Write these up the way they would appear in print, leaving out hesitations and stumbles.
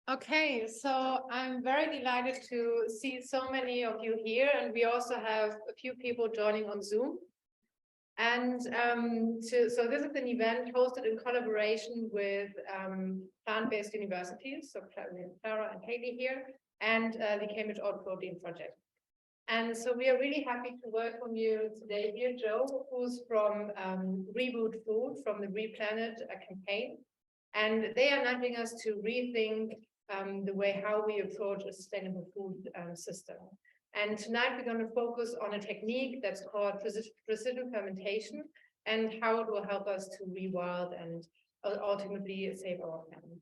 Okay, so I'm very delighted to see so many of you here, and we also have a few people joining on Zoom. And so this is an event hosted in collaboration with plant-based universities, so Clara and Haley here, and the Cambridge Alt Protein Project. And so we are really happy to welcome you today here, Joe, who's from Reboot Food, from the RePlanet campaign. And they are nudging us to rethink the way how we approach a sustainable food system. And tonight we're going to focus on a technique that's called precision fermentation and how it will help us to rewild and ultimately save our planet.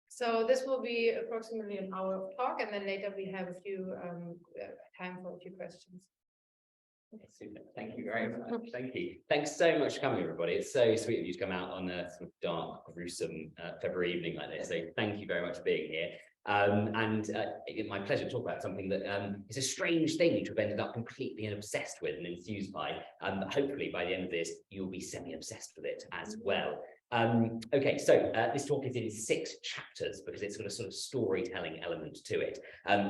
So this will be approximately an hour of talk, and then later we have a few time for a few questions. Super. Thank you very much. Thank you. Thanks so much for coming, everybody. It's so sweet of you to come out on a sort of dark, gruesome February evening like this. So thank you very much for being here. It's my pleasure to talk about something that is a strange thing to have ended up completely obsessed with and enthused by. But hopefully by the end of this, you'll be semi-obsessed with it as well. Okay, so this talk is in 6 chapters because it's got a sort of storytelling element to it.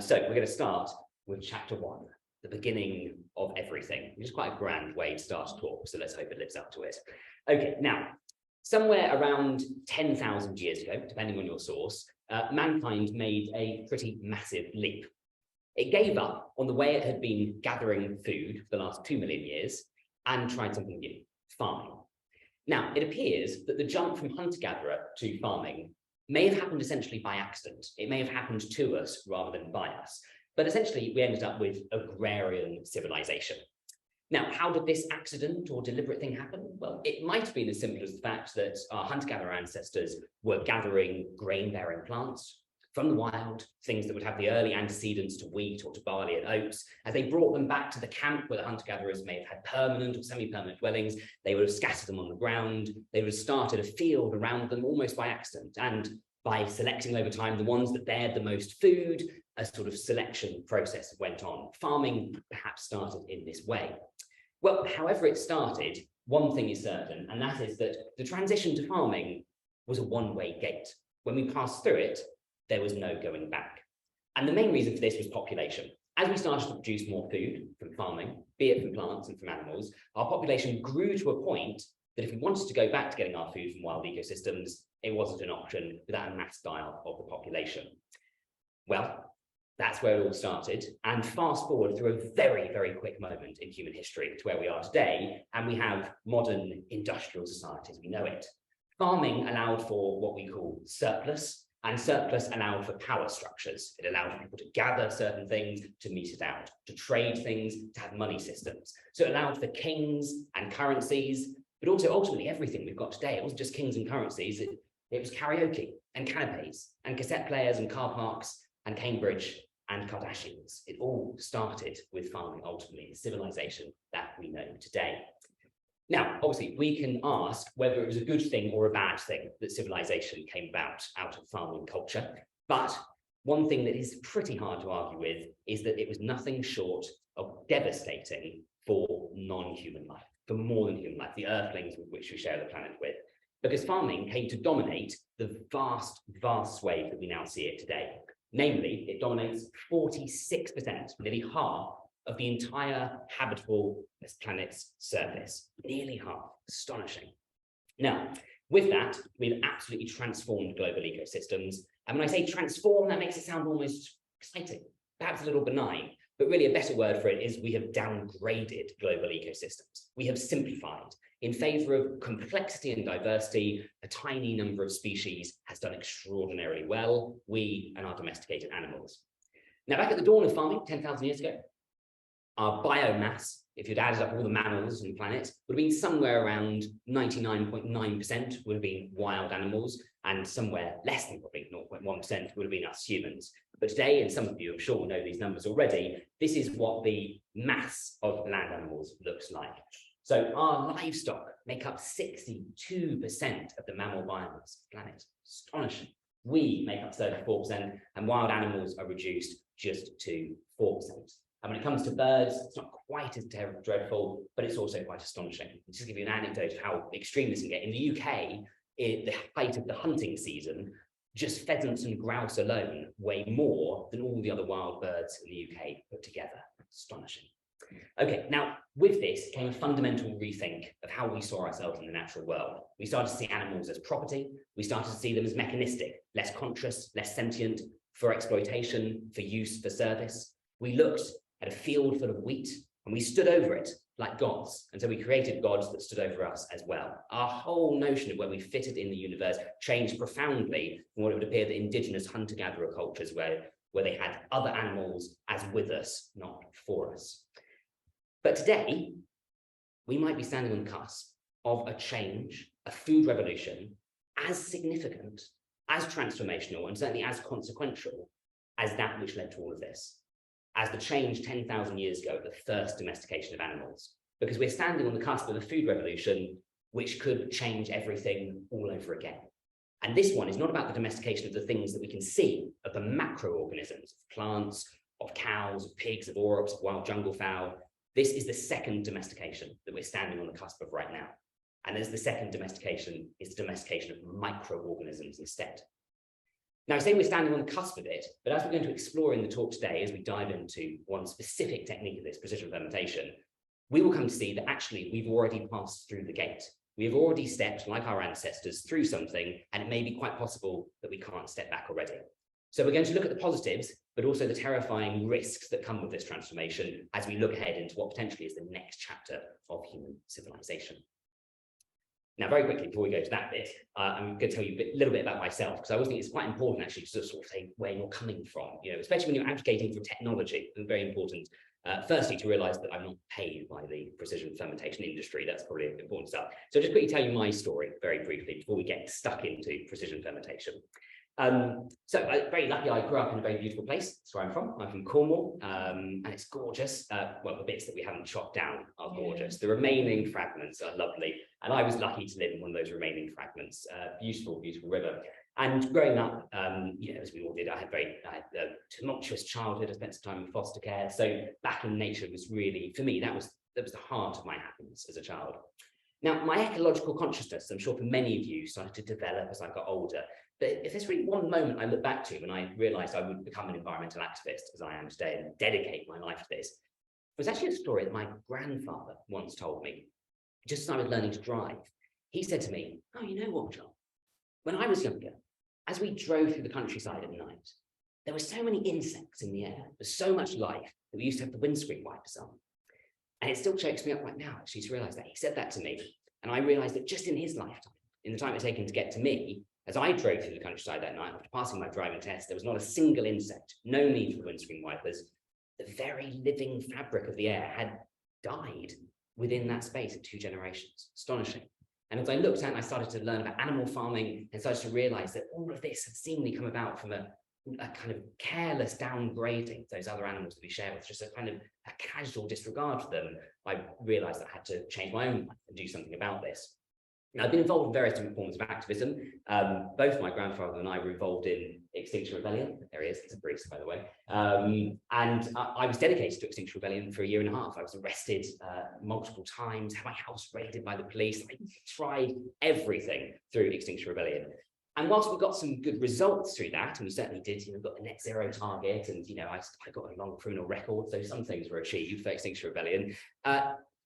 So we're going to start with chapter 1. The beginning of everything, which is quite a grand way to start a talk, so let's hope it lives up to it. Okay, now, somewhere around 10,000 years ago, depending on your source, mankind made a pretty massive leap. It gave up on the way it had been gathering food for the last 2 million years and tried something new, farming. Now, it appears that the jump from hunter-gatherer to farming may have happened essentially by accident. It may have happened to us rather than by us. But essentially, we ended up with agrarian civilization. Now, how did this accident or deliberate thing happen? Well, it might have been as simple as the fact that our hunter-gatherer ancestors were gathering grain-bearing plants from the wild, things that would have the early antecedents to wheat or to barley and oats. As they brought them back to the camp where the hunter-gatherers may have had permanent or semi-permanent dwellings, they would have scattered them on the ground. They would have started a field around them almost by accident. And by selecting over time the ones that bared the most food, a sort of selection process went on. Farming perhaps started in this way. Well, however it started, one thing is certain, and that is that the transition to farming was a one-way gate. When we passed through it, there was no going back. And the main reason for this was population. As we started to produce more food from farming, be it from plants and from animals, our population grew to a point that if we wanted to go back to getting our food from wild ecosystems, it wasn't an option without a mass die-off of the population. Well, that's where it all started. And fast forward through a very, very quick moment in human history to where we are today, and we have modern industrial society as we know it. Farming allowed for what we call surplus, and surplus allowed for power structures. It allowed people to gather certain things, to mete it out, to trade things, to have money systems. So it allowed for kings and currencies, but also ultimately everything we've got today. It wasn't just kings and currencies, it was karaoke and canapes and cassette players and car parks and Cambridge and Kardashians. It all started with farming, ultimately, the civilization that we know today. Now, obviously, we can ask whether it was a good thing or a bad thing that civilization came about out of farming culture. But one thing that is pretty hard to argue with is that it was nothing short of devastating for non-human life, for more than human life, the earthlings with which we share the planet with. Because farming came to dominate the vast, vast swathe that we now see it today. Namely, it dominates 46%, nearly half, of the entire habitable planet's surface. Nearly half. Astonishing. Now, with that, we've absolutely transformed global ecosystems. And when I say transform, that makes it sound almost exciting, perhaps a little benign. But really a better word for it is we have downgraded global ecosystems. We have simplified. In favor of complexity and diversity, a tiny number of species has done extraordinarily well, we and our domesticated animals. Now, back at the dawn of farming, 10,000 years ago, our biomass, if you'd added up all the mammals on the planet, would have been somewhere around 99.9% would have been wild animals, and somewhere less than probably 0.1% would have been us humans. But today, and some of you I'm sure know these numbers already, this is what the mass of land animals looks like. So our livestock make up 62% of the mammal biomass of the planet. Astonishing. We make up 34%, and wild animals are reduced just to 4%. And when it comes to birds, it's not quite as dreadful, but it's also quite astonishing. I'll just give you an anecdote of how extreme this can get. In the UK, at the height of the hunting season, Just pheasants and grouse alone weigh more than all the other wild birds in the UK put together. Astonishing. Okay, now with this came a fundamental rethink of how we saw ourselves in the natural world. We started to see animals as property. We started to see them as mechanistic, less conscious, less sentient, for exploitation, for use, for service. We looked at a field full of wheat and we stood over it like gods. And so we created gods that stood over us as well. Our whole notion of where we fitted in the universe changed profoundly from what it would appear that indigenous hunter-gatherer cultures where they had other animals as with us, not for us. But today, we might be standing on the cusp of a change, a food revolution, as significant, as transformational, and certainly as consequential as that which led to all of this, as the change 10,000 years ago, the first domestication of animals, because we're standing on the cusp of a food revolution which could change everything all over again. And this one is not about the domestication of the things that we can see, of the macroorganisms, of plants, of cows, of pigs, of aurochs, of wild jungle fowl. This is the second domestication that we're standing on the cusp of right now. And as the second domestication is the domestication of microorganisms instead. Now, I say we're standing on the cusp of it, but as we're going to explore in the talk today, as we dive into one specific technique of this, precision fermentation, we will come to see that actually we've already passed through the gate. We have already stepped, like our ancestors, through something, and it may be quite possible that we can't step back already. So we're going to look at the positives, but also the terrifying risks that come with this transformation as we look ahead into what potentially is the next chapter of human civilization. Now, very quickly, before we go to that bit, I'm going to tell you a little bit about myself, because I always think it's quite important actually to sort of say where you're coming from, especially when you're advocating for technology. It's very important, firstly, to realize that I'm not paid by the precision fermentation industry. That's probably important stuff. So just quickly tell you my story very briefly before we get stuck into precision fermentation. So I'm very lucky. I grew up in a very beautiful place. That's where I'm from. I'm from Cornwall, and it's gorgeous. Well, the bits that we haven't chopped down are gorgeous. The remaining fragments are lovely, and I was lucky to live in one of those remaining fragments. Beautiful, beautiful river. And growing up, as we all did, I had a tumultuous childhood. I spent some time in foster care. So back in nature was really, for me, that was the heart of my happiness as a child. Now, my ecological consciousness, I'm sure for many of you, started to develop as I got older. But if there's really one moment I look back to when I realized I would become an environmental activist, as I am today, and dedicate my life to this, it was actually a story that my grandfather once told me, just as I was learning to drive. He said to me, "Oh, you know what, Joel? When I was younger, as we drove through the countryside at night, there were so many insects in the air, there's so much life that we used to have the windscreen wipers on." And it still chokes me up right now, actually, to realize that. He said that to me, and I realized that just in his lifetime, in the time it's taken to get to me, as I drove through the countryside that night after passing my driving test, there was not a single insect, no need for windscreen wipers. The very living fabric of the air had died within that space of 2 generations. Astonishing. And as I looked at and I started to learn about animal farming and started to realize that all of this had seemingly come about from a kind of careless downgrading of those other animals that we share with, just a kind of a casual disregard for them, I realized that I had to change my own life and do something about this. Now, I've been involved in various different forms of activism. Both my grandfather and I were involved in Extinction Rebellion. There he is, it's a priest, by the way. And I was dedicated to Extinction Rebellion for 1.5 years. I was arrested multiple times, had my house raided by the police. I tried everything through Extinction Rebellion. And whilst we got some good results through that, and we certainly did, got the net zero target, and I got a long criminal record, so some things were achieved for Extinction Rebellion.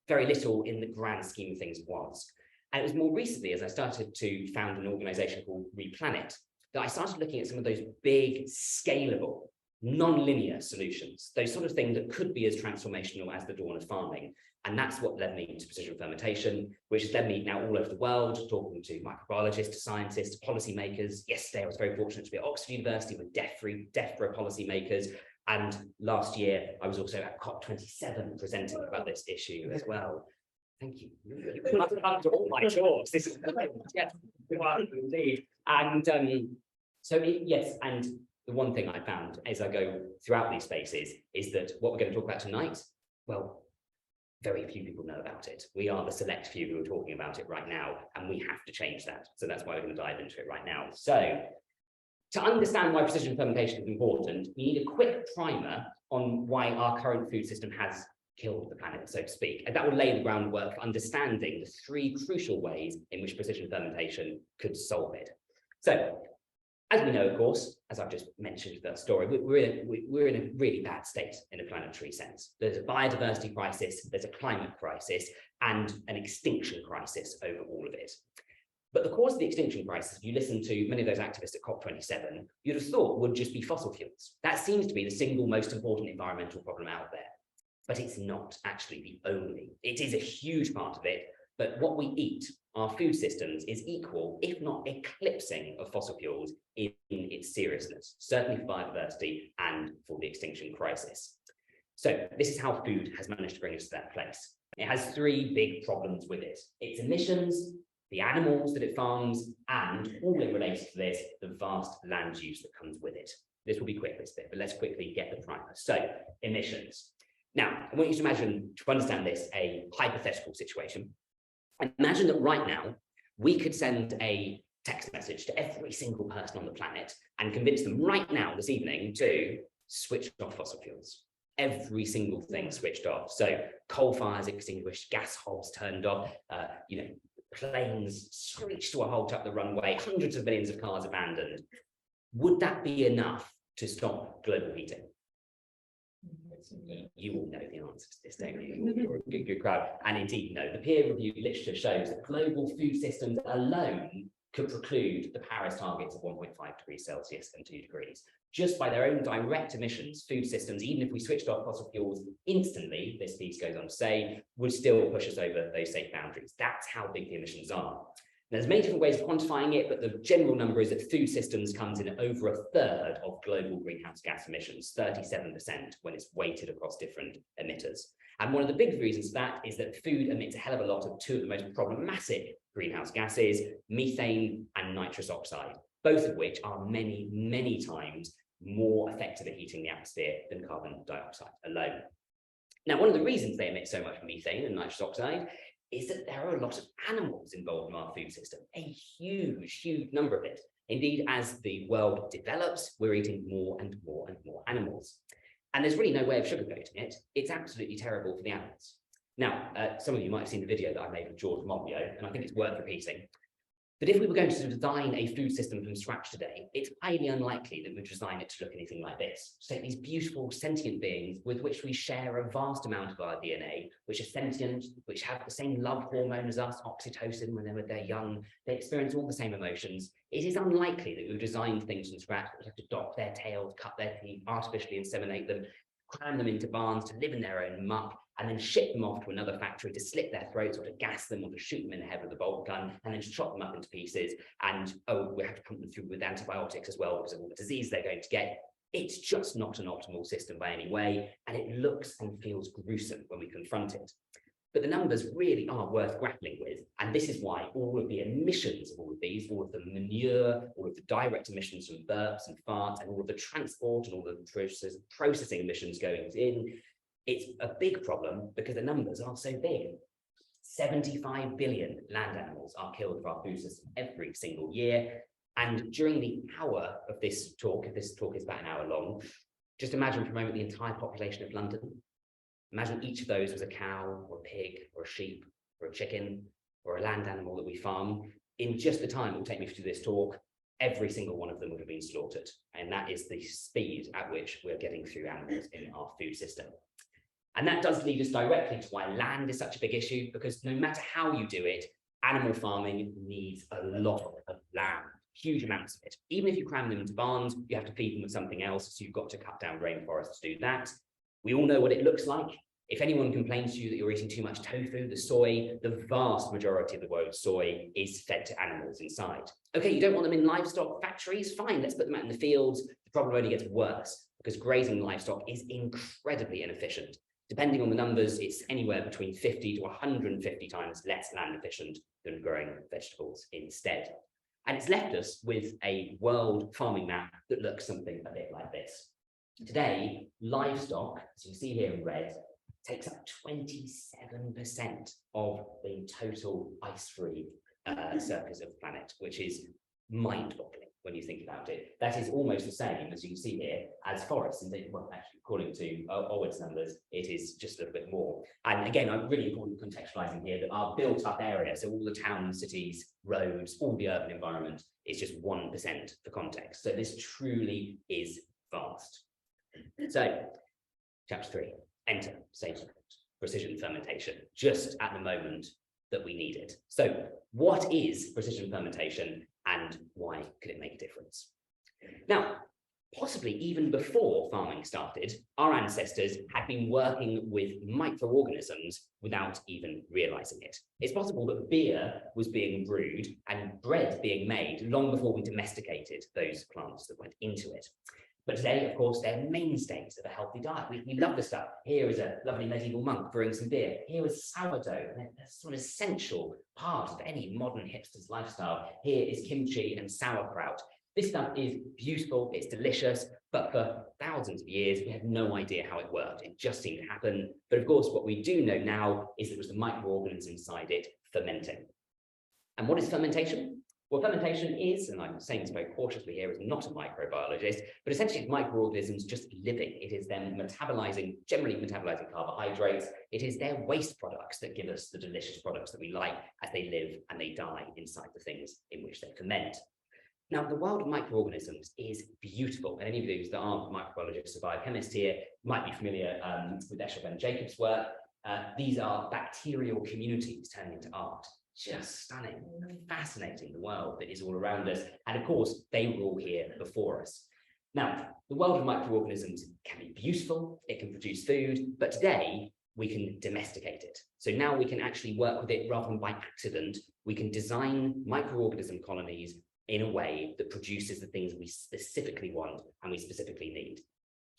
Very little in the grand scheme of things was. And it was more recently, as I started to found an organization called RePlanet, that I started looking at some of those big, scalable, non-linear solutions, those sort of things that could be as transformational as the dawn of farming. And that's what led me to precision fermentation, which has led me now all over the world, talking to microbiologists, to scientists, to policymakers. Yesterday, I was very fortunate to be at Oxford University with DEFRA policymakers. And last year, I was also at COP27 presenting about this issue as well. Thank you. You must have done all my chores. This is yes, indeed. And yes, and the one thing I found as I go throughout these spaces is that what we're going to talk about tonight, well, very few people know about it. We are the select few who are talking about it right now, and we have to change that. So that's why we're going to dive into it right now. So to understand why precision fermentation is important, we need a quick primer on why our current food system has killed the planet, so to speak. And that will lay the groundwork for understanding the 3 crucial ways in which precision fermentation could solve it. So As we know, of course, as I've just mentioned that story, we're in a really bad state in a planetary sense. There's a biodiversity crisis, there's a climate crisis, and an extinction crisis over all of it. But the cause of the extinction crisis, if you listen to many of those activists at COP27, you'd have thought would just be fossil fuels. That seems to be the single most important environmental problem out there. But it's not actually the only. It is a huge part of it, but what we eat, our food systems, is equal, if not eclipsing, of fossil fuels in its seriousness, certainly for biodiversity and for the extinction crisis. So this is how food has managed to bring us to that place. It has three big problems with it: its emissions, the animals that it farms, and all in relation to this, the vast land use that comes with it. This will be quick, this bit, but let's quickly get the primer. So, emissions. Now, I want you to imagine, to understand this, a hypothetical situation. Imagine that right now, we could send a text message to every single person on the planet and convince them right now, this evening, to switch off fossil fuels. Every single thing switched off. So coal fires extinguished, gas holes turned off, planes screeched to a halt up the runway, hundreds of millions of cars abandoned. Would that be enough to stop global heating? You all know the answer to this, don't you? You're a good crowd. And indeed, no, the peer-reviewed literature shows that global food systems alone could preclude the Paris targets of 1.5 degrees Celsius and 2 degrees. Just by their own direct emissions, food systems, even if we switched off fossil fuels instantly, this piece goes on to say, would still push us over those safe boundaries. That's how big the emissions are. There's many different ways of quantifying it, but the general number is that food systems comes in over a third of global greenhouse gas emissions, 37% when it's weighted across different emitters. And one of the big reasons for that is that food emits a hell of a lot of two of the most problematic greenhouse gases, methane and nitrous oxide, both of which are many, many times more effective at heating the atmosphere than carbon dioxide alone. Now, one of the reasons they emit so much methane and nitrous oxide is that there are a lot of animals involved in our food system, a huge, huge number of it. Indeed, as the world develops, we're eating more and more and more animals. And there's really no way of sugarcoating it. It's absolutely terrible for the animals. Now, some of you might have seen the video that I made with George Monbiot, and I think it's worth repeating. But if we were going to design a food system from scratch today, it's highly unlikely that we'd design it to look anything like this. So these beautiful sentient beings with which we share a vast amount of our DNA, which are sentient, which have the same love hormone as us, oxytocin, whenever they're young, they experience all the same emotions. It is unlikely that we would design things from scratch, that we have to dock their tails, cut their teeth, artificially inseminate them, cram them into barns to live in their own muck, and then ship them off to another factory to slit their throats or to gas them or to shoot them in the head with a bolt gun and then chop them up into pieces. And, oh, we have to pump them through with antibiotics as well because of all the disease they're going to get. It's just not an optimal system by any way, and it looks and feels gruesome when we confront it. But the numbers really are worth grappling with, and this is why all of the emissions of all of these, all of the manure, all of the direct emissions from burps and farts, and all of the transport and all the processing emissions going in, it's a big problem because the numbers are so big. 75 billion land animals are killed for our food system every single year, and during the hour of this talk, if this talk is about an hour long, just imagine for a moment the entire population of London. Imagine each of those was a cow or a pig or a sheep or a chicken or a land animal that we farm. In just the time it will take me to do this talk, every single one of them would have been slaughtered. And that is the speed at which we're getting through animals in our food system. And that does lead us directly to why land is such a big issue, because no matter how you do it, animal farming needs a lot of land, huge amounts of it. Even if you cram them into barns, you have to feed them with something else, so you've got to cut down rainforests to do that. We all know what it looks like. If anyone complains to you that you're eating too much tofu, the soy, the vast majority of the world's soy is fed to animals inside. Okay, you don't want them in livestock factories? Fine, let's put them out in the fields. The problem only gets worse because grazing livestock is incredibly inefficient. Depending on the numbers, it's anywhere between 50 to 150 times less land efficient than growing vegetables instead. And it's left us with a world farming map that looks something a bit like this. Today, livestock, as you see here in red, takes up 27% of the total ice-free surface of the planet, which is mind-boggling. when you think about it. That is almost the same, as you can see here, as forests. And well, actually, according to Owen's numbers, it is just a little bit more. And again, I'm really important contextualizing here that our built-up area, so all the towns, cities, roads, all the urban environment, is just 1% for context. So this truly is vast. So, chapter 3, enter, save precision fermentation, just at the moment that we need it. So what is precision fermentation and why could it make a difference? Now, possibly even before farming started, our ancestors had been working with microorganisms without even realizing it. It's possible that beer was being brewed and bread being made long before we domesticated those plants that went into it. But today, of course, they're mainstays of a healthy diet. We love the stuff. Here is a lovely medieval monk brewing some beer. Here is sourdough, and that's sort of essential part of any modern hipster's lifestyle. Here is kimchi and sauerkraut. This stuff is beautiful, it's delicious, but for thousands of years, we had no idea how it worked. It just seemed to happen. But of course, what we do know now is that it was the microorganisms inside it fermenting. And what is fermentation? Well, fermentation is, and I'm saying this very cautiously here, is not a microbiologist, but essentially it's microorganisms just living. It is them metabolizing, generally metabolizing carbohydrates. It is their waste products that give us the delicious products that we like as they live and they die inside the things in which they ferment. Now, the world of microorganisms is beautiful. And any of you that aren't microbiologists or biochemists here might be familiar with Eshel Ben Jacob's work. These are bacterial communities turning into art. Just stunning, fascinating, the world that is all around us. And of course, they were all here before us. Now, the world of microorganisms can be beautiful, it can produce food, but today we can domesticate it. So now we can actually work with it rather than by accident. We can design microorganism colonies in a way that produces the things we specifically want and we specifically need.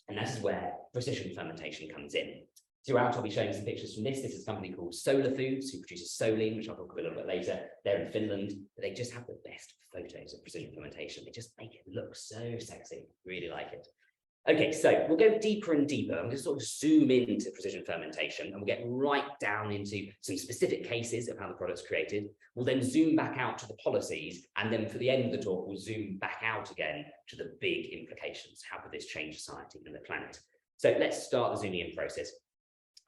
And that is where precision fermentation comes in. Throughout, I'll be showing some pictures from this. This is a company called Solar Foods, who produces Soline, which I'll talk about a little bit later. They're in Finland, but they just have the best photos of precision fermentation. They just make it look so sexy. Really like it. Okay, so we'll go deeper and deeper. I'm going to sort of zoom into precision fermentation, and we'll get right down into some specific cases of how the product's created. We'll then zoom back out to the policies, and then for the end of the talk, we'll zoom back out again to the big implications. How could this change society and the planet? So let's start the zooming in process.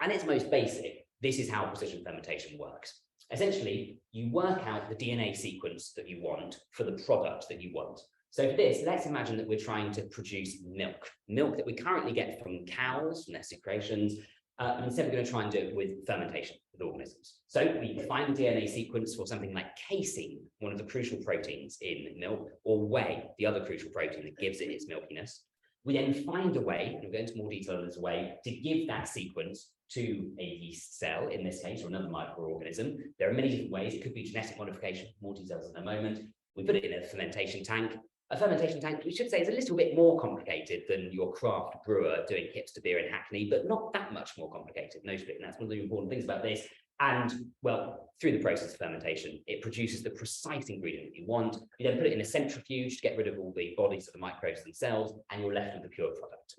And its most basic, this is how precision fermentation works. Essentially, you work out the DNA sequence that you want for the product that you want. So for this, let's imagine that we're trying to produce milk that we currently get from cows, from their secretions, and instead we're going to try and do it with fermentation with organisms. So we find the DNA sequence for something like casein, one of the crucial proteins in milk, or whey, the other crucial protein that gives it its milkiness. We then find a way, and we'll go into more detail on this way, to give that sequence to a yeast cell, in this case, or another microorganism. There are many different ways. It could be genetic modification, more details in a moment. We put it in a fermentation tank. A fermentation tank, we should say, is a little bit more complicated than your craft brewer doing hipster beer in Hackney, but not that much more complicated, notably. And that's one of the important things about this. And, well, through the process of fermentation, it produces the precise ingredient that you want. You then put it in a centrifuge to get rid of all the bodies of the microbes themselves, and you're left with the pure product.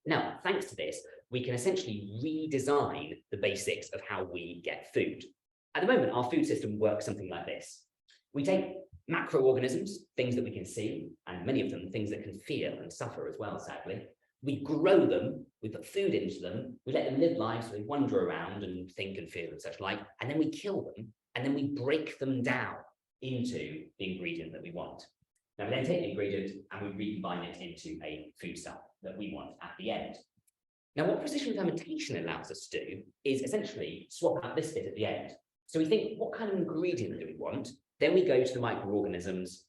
Now, thanks to this, we can essentially redesign the basics of how we get food. At the moment, our food system works something like this. We take macroorganisms, things that we can see, and many of them things that can feel and suffer as well, sadly. We grow them, we put food into them, we let them live lives, so they wander around and think and feel and such like, and then we kill them, and then we break them down into the ingredient that we want. Now we then take the ingredient and we recombine it into a foodstuff that we want at the end. Now what precision fermentation allows us to do is essentially swap out this bit at the end. So we think, what kind of ingredient do we want? Then we go to the microorganisms,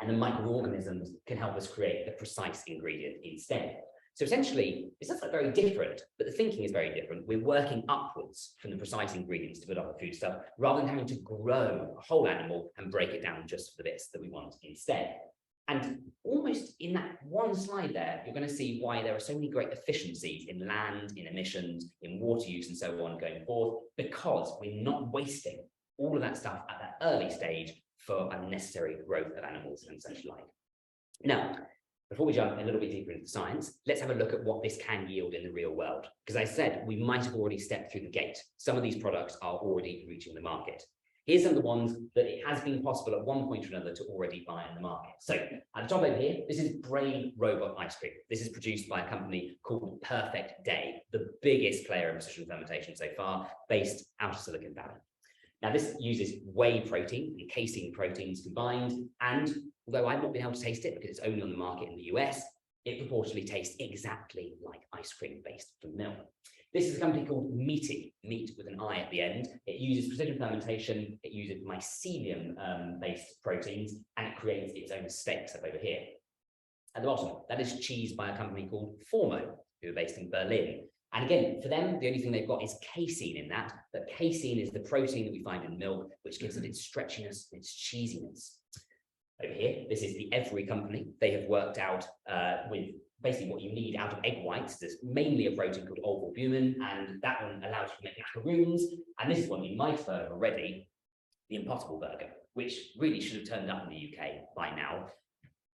and the microorganisms can help us create the precise ingredient instead. So essentially, it's not very different, but the thinking is very different. We're working upwards from the precise ingredients to build up the foodstuff, rather than having to grow a whole animal and break it down just for the bits that we want instead. And almost in that one slide there, you're going to see why there are so many great efficiencies in land, in emissions, in water use, and so on going forth, because we're not wasting all of that stuff at that early stage for unnecessary growth of animals and such like. Now, before we jump a little bit deeper into the science, let's have a look at what this can yield in the real world. Because I said we might have already stepped through the gate. Some of these products are already reaching the market. Here's some of the ones that it has been possible at one point or another to already buy in the market. So at the top over here, this is Bray Robot Ice Cream. This is produced by a company called Perfect Day, the biggest player in precision fermentation so far, based out of Silicon Valley. Now, this uses whey protein and casein proteins combined, and although I've not been able to taste it because it's only on the market in the US, it purportedly tastes exactly like ice cream based from milk. This is a company called Meaty, meat with an I at the end. It uses precision fermentation, it uses mycelium-based proteins, and it creates its own steaks up over here. At the bottom, that is cheese by a company called Formo, who are based in Berlin. And again, for them, the only thing they've got is casein in that, but casein is the protein that we find in milk, which gives it its stretchiness, its cheesiness. Over here, this is the Every company. They have worked out with basically what you need out of egg whites. There's mainly a protein called ovalbumin, and that one allows you to make macaroons. And this is one you might have heard of already, the Impossible Burger, which really should have turned up in the UK by now.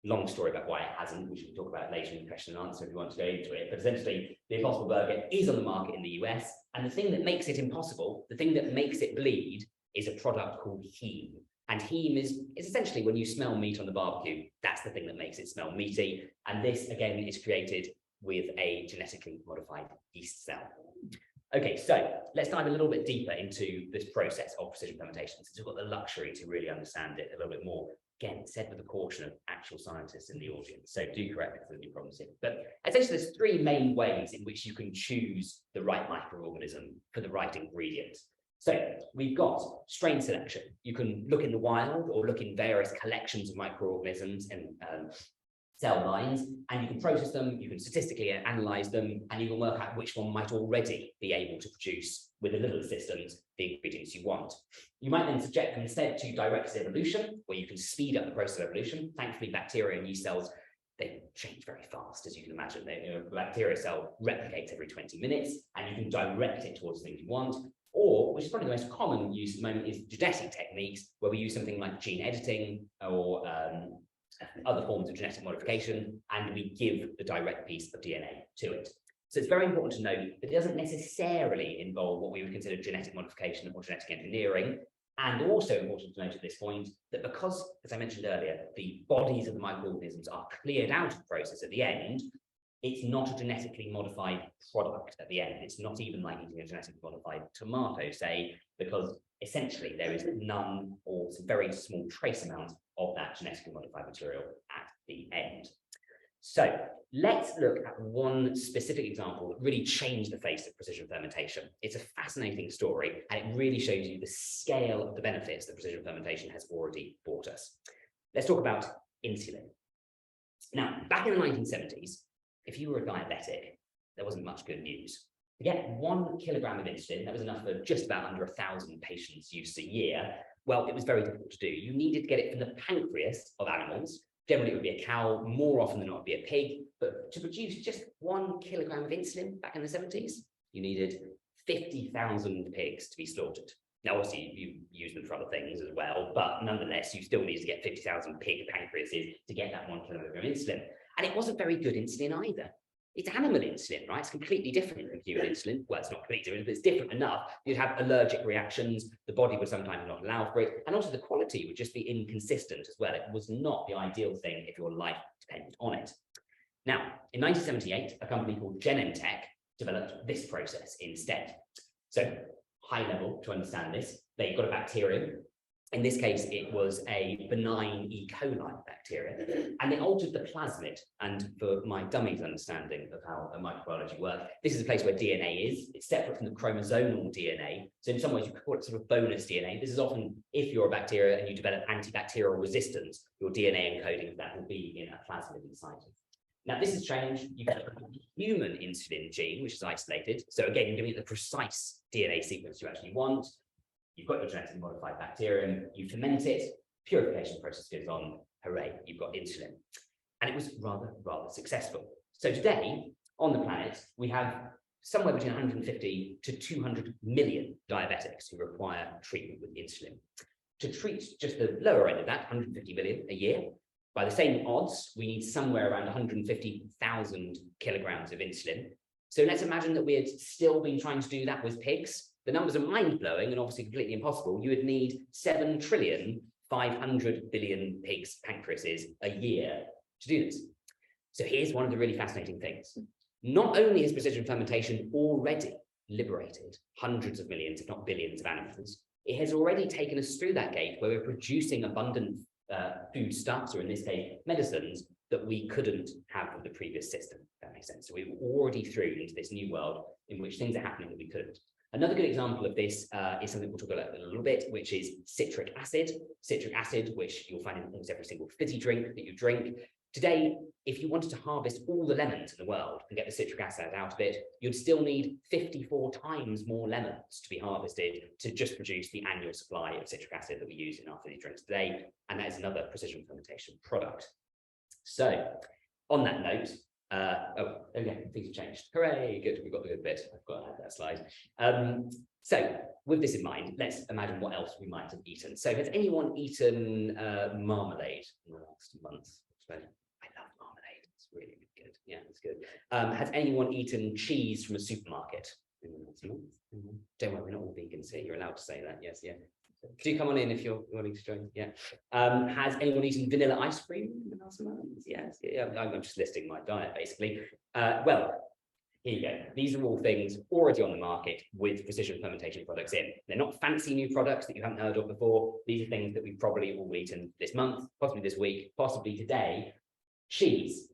Long story about why it hasn't, which we can talk about later in the question and answer if you want to go into it. But essentially, the Impossible Burger is on the market in the US, and the thing that makes it impossible, the thing that makes it bleed, is a product called heme. And heme is essentially when you smell meat on the barbecue, that's the thing that makes it smell meaty. And this, again, is created with a genetically modified yeast cell. Okay, so let's dive a little bit deeper into this process of precision fermentation, since we've got the luxury to really understand it a little bit more. Again, said with the caution of actual scientists in the audience, so do correct me if there's any problems here. But essentially, there's three main ways in which you can choose the right microorganism for the right ingredient. So we've got strain selection. You can look in the wild or look in various collections of microorganisms and cell lines, and you can process them, you can statistically analyze them, and you can work out which one might already be able to produce, with a little assistance, the ingredients you want. You might then subject them instead to directed evolution, where you can speed up the process of evolution. Thankfully, bacteria and yeast cells, they change very fast, as you can imagine. A bacteria cell replicates every 20 minutes, and you can direct it towards things you want. Or, which is probably the most common use at the moment, is genetic techniques, where we use something like gene editing or other forms of genetic modification, and we give the direct piece of DNA to it. So it's very important to note that it doesn't necessarily involve what we would consider genetic modification or genetic engineering. And also important to note at this point that because, as I mentioned earlier, the bodies of the microorganisms are cleared out of the process at the end, it's not a genetically modified product at the end. It's not even like eating a genetically modified tomato, say, because essentially there is none or some very small trace amount of that genetically modified material at the end. So let's look at one specific example that really changed the face of precision fermentation. It's a fascinating story, and it really shows you the scale of the benefits that precision fermentation has already brought us. Let's talk about insulin. Now, back in the 1970s, if you were a diabetic, there wasn't much good news. To get 1 kilogram of insulin, that was enough for just about under 1,000 patients' use a year. Well, it was very difficult to do. You needed to get it from the pancreas of animals. Generally, it would be a cow. More often than not, it would be a pig. But to produce just 1 kilogram of insulin back in the 70s, you needed 50,000 pigs to be slaughtered. Now, obviously, you use them for other things as well, but nonetheless, you still need to get 50,000 pig pancreases to get that 1 kilogram of insulin. And it wasn't very good insulin either. It's animal insulin, right? It's completely different from human insulin. Well, it's not completely different, but it's different enough. You'd have allergic reactions. The body would sometimes not allow for it. And also the quality would just be inconsistent as well. It was not the ideal thing if your life depended on it. Now, in 1978, a company called Genentech developed this process instead. So high level to understand this, they've got a bacterium. In this case, it was a benign E. coli bacteria, and they altered the plasmid. And for my dummy's understanding of how microbiology works, this is a place where DNA is. It's separate from the chromosomal DNA. So in some ways, you could call it sort of bonus DNA. This is often, if you're a bacteria and you develop antibacterial resistance, your DNA encoding of that will be in a plasmid inside you. Now, this has changed. You've got a human insulin gene, which is isolated. So again, you're giving it the precise DNA sequence you actually want. You've got your genetically modified bacterium, you ferment it, purification process goes on, hooray, you've got insulin. And it was rather successful. So today, on the planet, we have somewhere between 150 to 200 million diabetics who require treatment with insulin. To treat just the lower end of that, 150 million a year, by the same odds, we need somewhere around 150,000 kilograms of insulin. So let's imagine that we had still been trying to do that with pigs. the numbers are mind-blowing and obviously completely impossible. You would need 7,500,000,000,000 pigs' pancreases a year to do this. So here's one of the really fascinating things. Not only has precision fermentation already liberated hundreds of millions, if not billions of animals, it has already taken us through that gate where we're producing abundant foodstuffs, or in this case, medicines, that we couldn't have with the previous system, if that makes sense. So we're already through into this new world in which things are happening that we couldn't. Another good example of this is something we'll talk about in a little bit, which is citric acid. Citric acid, which you'll find in almost every single fizzy drink that you drink. Today, if you wanted to harvest all the lemons in the world and get the citric acid out of it, you'd still need 54 times more lemons to be harvested to just produce the annual supply of citric acid that we use in our fizzy drinks today. And that is another precision fermentation product. So, on that note, things have changed. Hooray, good, we've got the good bit. I've got to add that slide. So, with this in mind, let's imagine what else we might have eaten. So, has anyone eaten marmalade in the last month? I love marmalade. It's really good. Yeah, it's good. Has anyone eaten cheese from a supermarket? Don't worry, we're not all vegans here. You're allowed to say that. Yes, yeah. Do come on in if you're wanting to join. Yeah. Has anyone eaten vanilla ice cream in the last month? Yes. Yeah. I'm just listing my diet basically. Well, here you go. These are all things already on the market with precision fermentation products in. They're not fancy new products that you haven't heard of before. These are things that we've probably all eaten this month, possibly this week, possibly today. Cheese.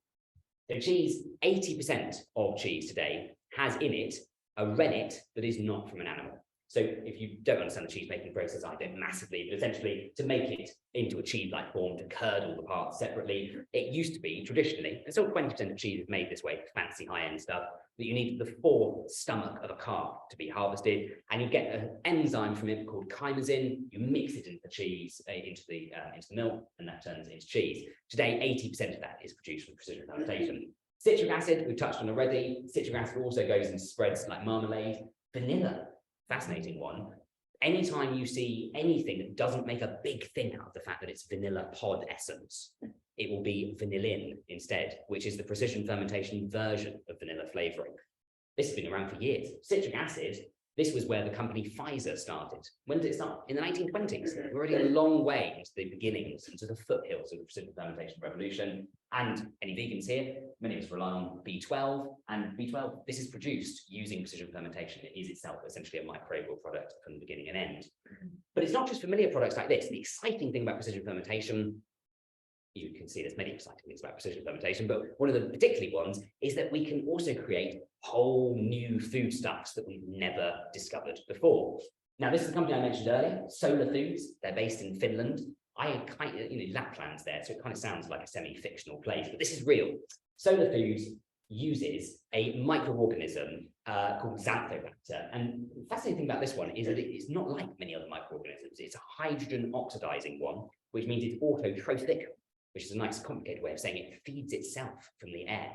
So cheese, 80% of cheese today has in it a rennet that is not from an animal. So if you don't understand the cheese making process, I don't massively, but essentially to make it into a cheese-like form, to curdle the parts separately, it used to be traditionally, and still 20% of cheese is made this way, fancy high-end stuff, that you need the forestomach of a calf to be harvested, and you get an enzyme from it called chymosin. You mix it into the cheese, into the milk, and that turns into cheese. Today, 80% of that is produced from precision fermentation. Citric acid, we've touched on already. Citric acid also goes into spreads like marmalade. Vanilla, fascinating one. Anytime you see anything that doesn't make a big thing out of the fact that it's vanilla pod essence, it will be vanillin instead, which is the precision fermentation version of vanilla flavoring. This has been around for years. Citric acid, this was where the company Pfizer started. When did it start? In the 1920s. We're already a long way into the beginnings, into the foothills of the precision fermentation revolution. And any vegans here, many of us rely on B12, and B12, this is produced using precision fermentation. It is itself essentially a microbial product from the beginning and end. But it's not just familiar products like this. The exciting thing about precision fermentation, you can see there's many exciting things about precision fermentation, but one of the particularly ones is that we can also create whole new foodstuffs that we've never discovered before. Now, this is a company I mentioned earlier, Solar Foods. They're based in Finland. I kind of, Lapland's there, so it kind of sounds like a semi-fictional place, but this is real. Solar Foods uses a microorganism called xanthobacter. And the fascinating thing about this one is that it's not like many other microorganisms. It's a hydrogen oxidizing one, which means it's autotrophic, which is a nice complicated way of saying it feeds itself from the air.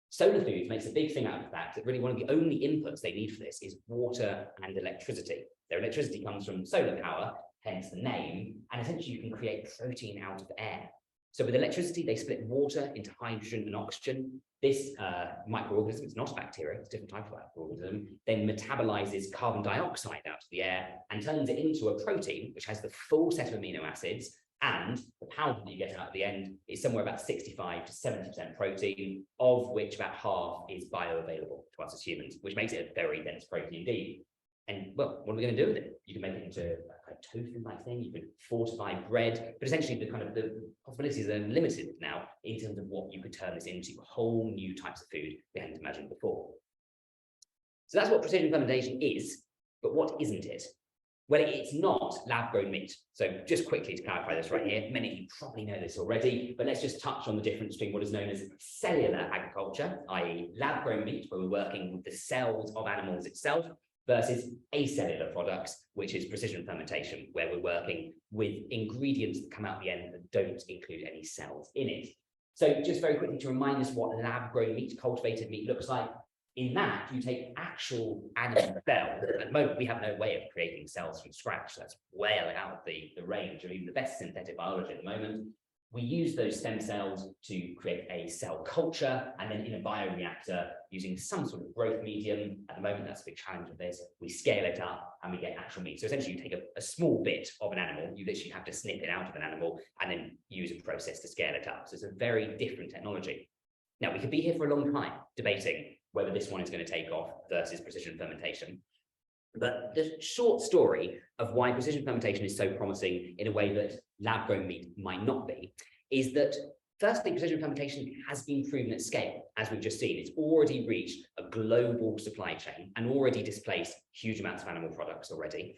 Solar Foods makes a big thing out of the fact that really one of the only inputs they need for this is water and electricity. Their electricity comes from solar power, hence the name, and essentially you can create protein out of air. So with electricity, they split water into hydrogen and oxygen. This microorganism, it's not a bacteria, it's a different type of microorganism, then metabolizes carbon dioxide out of the air and turns it into a protein, which has the full set of amino acids, and the powder that you get out at the end is somewhere about 65 to 70% protein, of which about half is bioavailable to us as humans, which makes it a very dense protein indeed. And well, what are we going to do with it? You can make it into a tofu-like thing, you can fortify bread, but essentially the possibilities are limited now in terms of what you could turn this into, whole new types of food we hadn't imagined before. So that's what precision fermentation is, but what isn't it? Well, it's not lab-grown meat. So just quickly to clarify this right here, many of you probably know this already, but let's just touch on the difference between what is known as cellular agriculture, i.e. lab-grown meat, where we're working with the cells of animals itself, versus acellular products, which is precision fermentation, where we're working with ingredients that come out the end that don't include any cells in it. So just very quickly to remind us what lab-grown meat, cultivated meat looks like. In that, you take actual animal cells. At the moment, we have no way of creating cells from scratch. That's well out of the range of even the best synthetic biology at the moment. We use those stem cells to create a cell culture, and then in a bioreactor, using some sort of growth medium, at the moment that's a big challenge of this, we scale it up and we get actual meat. So essentially you take a small bit of an animal, you literally have to snip it out of an animal and then use a process to scale it up. So it's a very different technology. Now we could be here for a long time debating whether this one is going to take off versus precision fermentation. But the short story of why precision fermentation is so promising in a way that lab-grown meat might not be, is that firstly, precision fermentation has been proven at scale. As we've just seen, it's already reached a global supply chain and already displaced huge amounts of animal products already.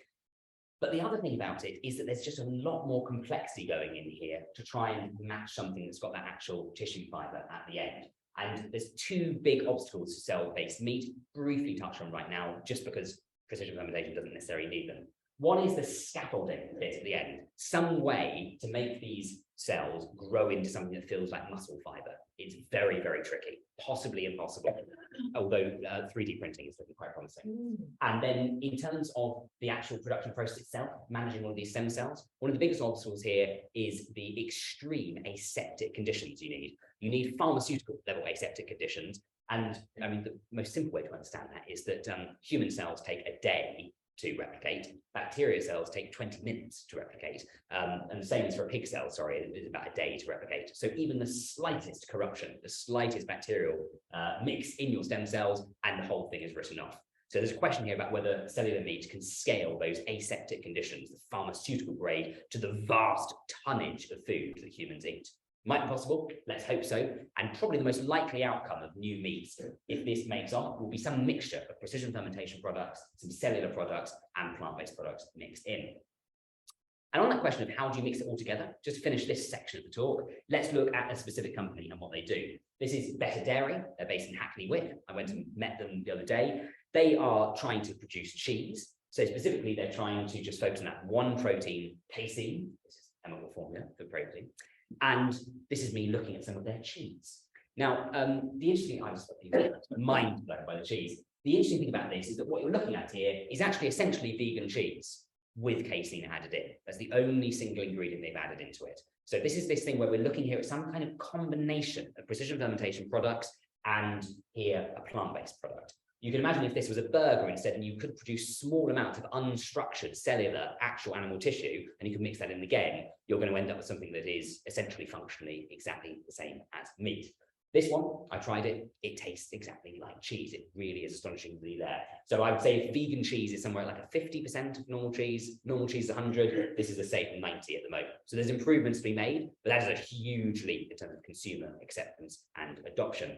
But the other thing about it is that there's just a lot more complexity going in here to try and match something that's got that actual tissue fiber at the end. And there's two big obstacles to cell-based meat, briefly touched on right now, just because precision fermentation doesn't necessarily need them. One is the scaffolding bit at the end, some way to make these cells grow into something that feels like muscle fiber. It's very, very tricky, possibly impossible, although 3D printing is looking quite promising. And then in terms of the actual production process itself, managing all of these stem cells, one of the biggest obstacles here is the extreme aseptic conditions you need. You need pharmaceutical level aseptic conditions. And I mean, the most simple way to understand that is that human cells take a day to replicate. Bacteria cells take 20 minutes to replicate. And the same is for a pig cell, sorry, it is about a day to replicate. So even the slightest corruption, the slightest bacterial mix in your stem cells, and the whole thing is written off. So there's a question here about whether cellular meat can scale those aseptic conditions, the pharmaceutical grade, to the vast tonnage of food that humans eat. Might be possible, let's hope so, and probably the most likely outcome of new meats, if this makes off, will be some mixture of precision fermentation products, some cellular products, and plant-based products mixed in. And on that question of how do you mix it all together, just to finish this section of the talk, let's look at a specific company and what they do. This is Better Dairy, they're based in Hackney Wick. I went and met them the other day. They are trying to produce cheese. So specifically, they're trying to just focus on that one protein, casein. This is chemical formula for protein. And this is me looking at some of their cheese. Now, the interesting, I was mind blown by the cheese. The interesting thing about this is that what you're looking at here is actually essentially vegan cheese with casein added in. That's the only single ingredient they've added into it. So this is this thing where we're looking here at some kind of combination of precision fermentation products and here a plant-based product. You can imagine if this was a burger instead, and you could produce small amounts of unstructured cellular actual animal tissue, and you can mix that in again, you're going to end up with something that is essentially functionally exactly the same as meat. This one, I tried it, it tastes exactly like cheese. It really is astonishingly there. So I would say if vegan cheese is somewhere like a 50% of normal cheese is 100, this is a safe 90 at the moment. So there's improvements to be made, but that is a huge leap in terms of consumer acceptance and adoption.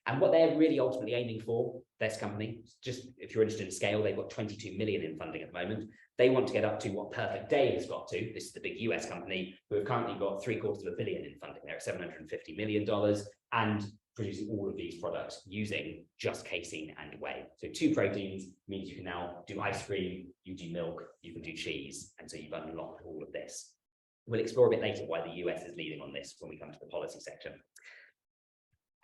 And what they're really ultimately aiming for, this company, just if you're interested in scale, they've got 22 million in funding at the moment. They want to get up to what Perfect Day has got to. This is the big US company who have currently got $750 million in funding. They're at $750 million and producing all of these products using just casein and whey. So 2 proteins means you can now do ice cream, you do milk, you can do cheese. And so you've unlocked all of this. We'll explore a bit later why the US is leading on this when we come to the policy section.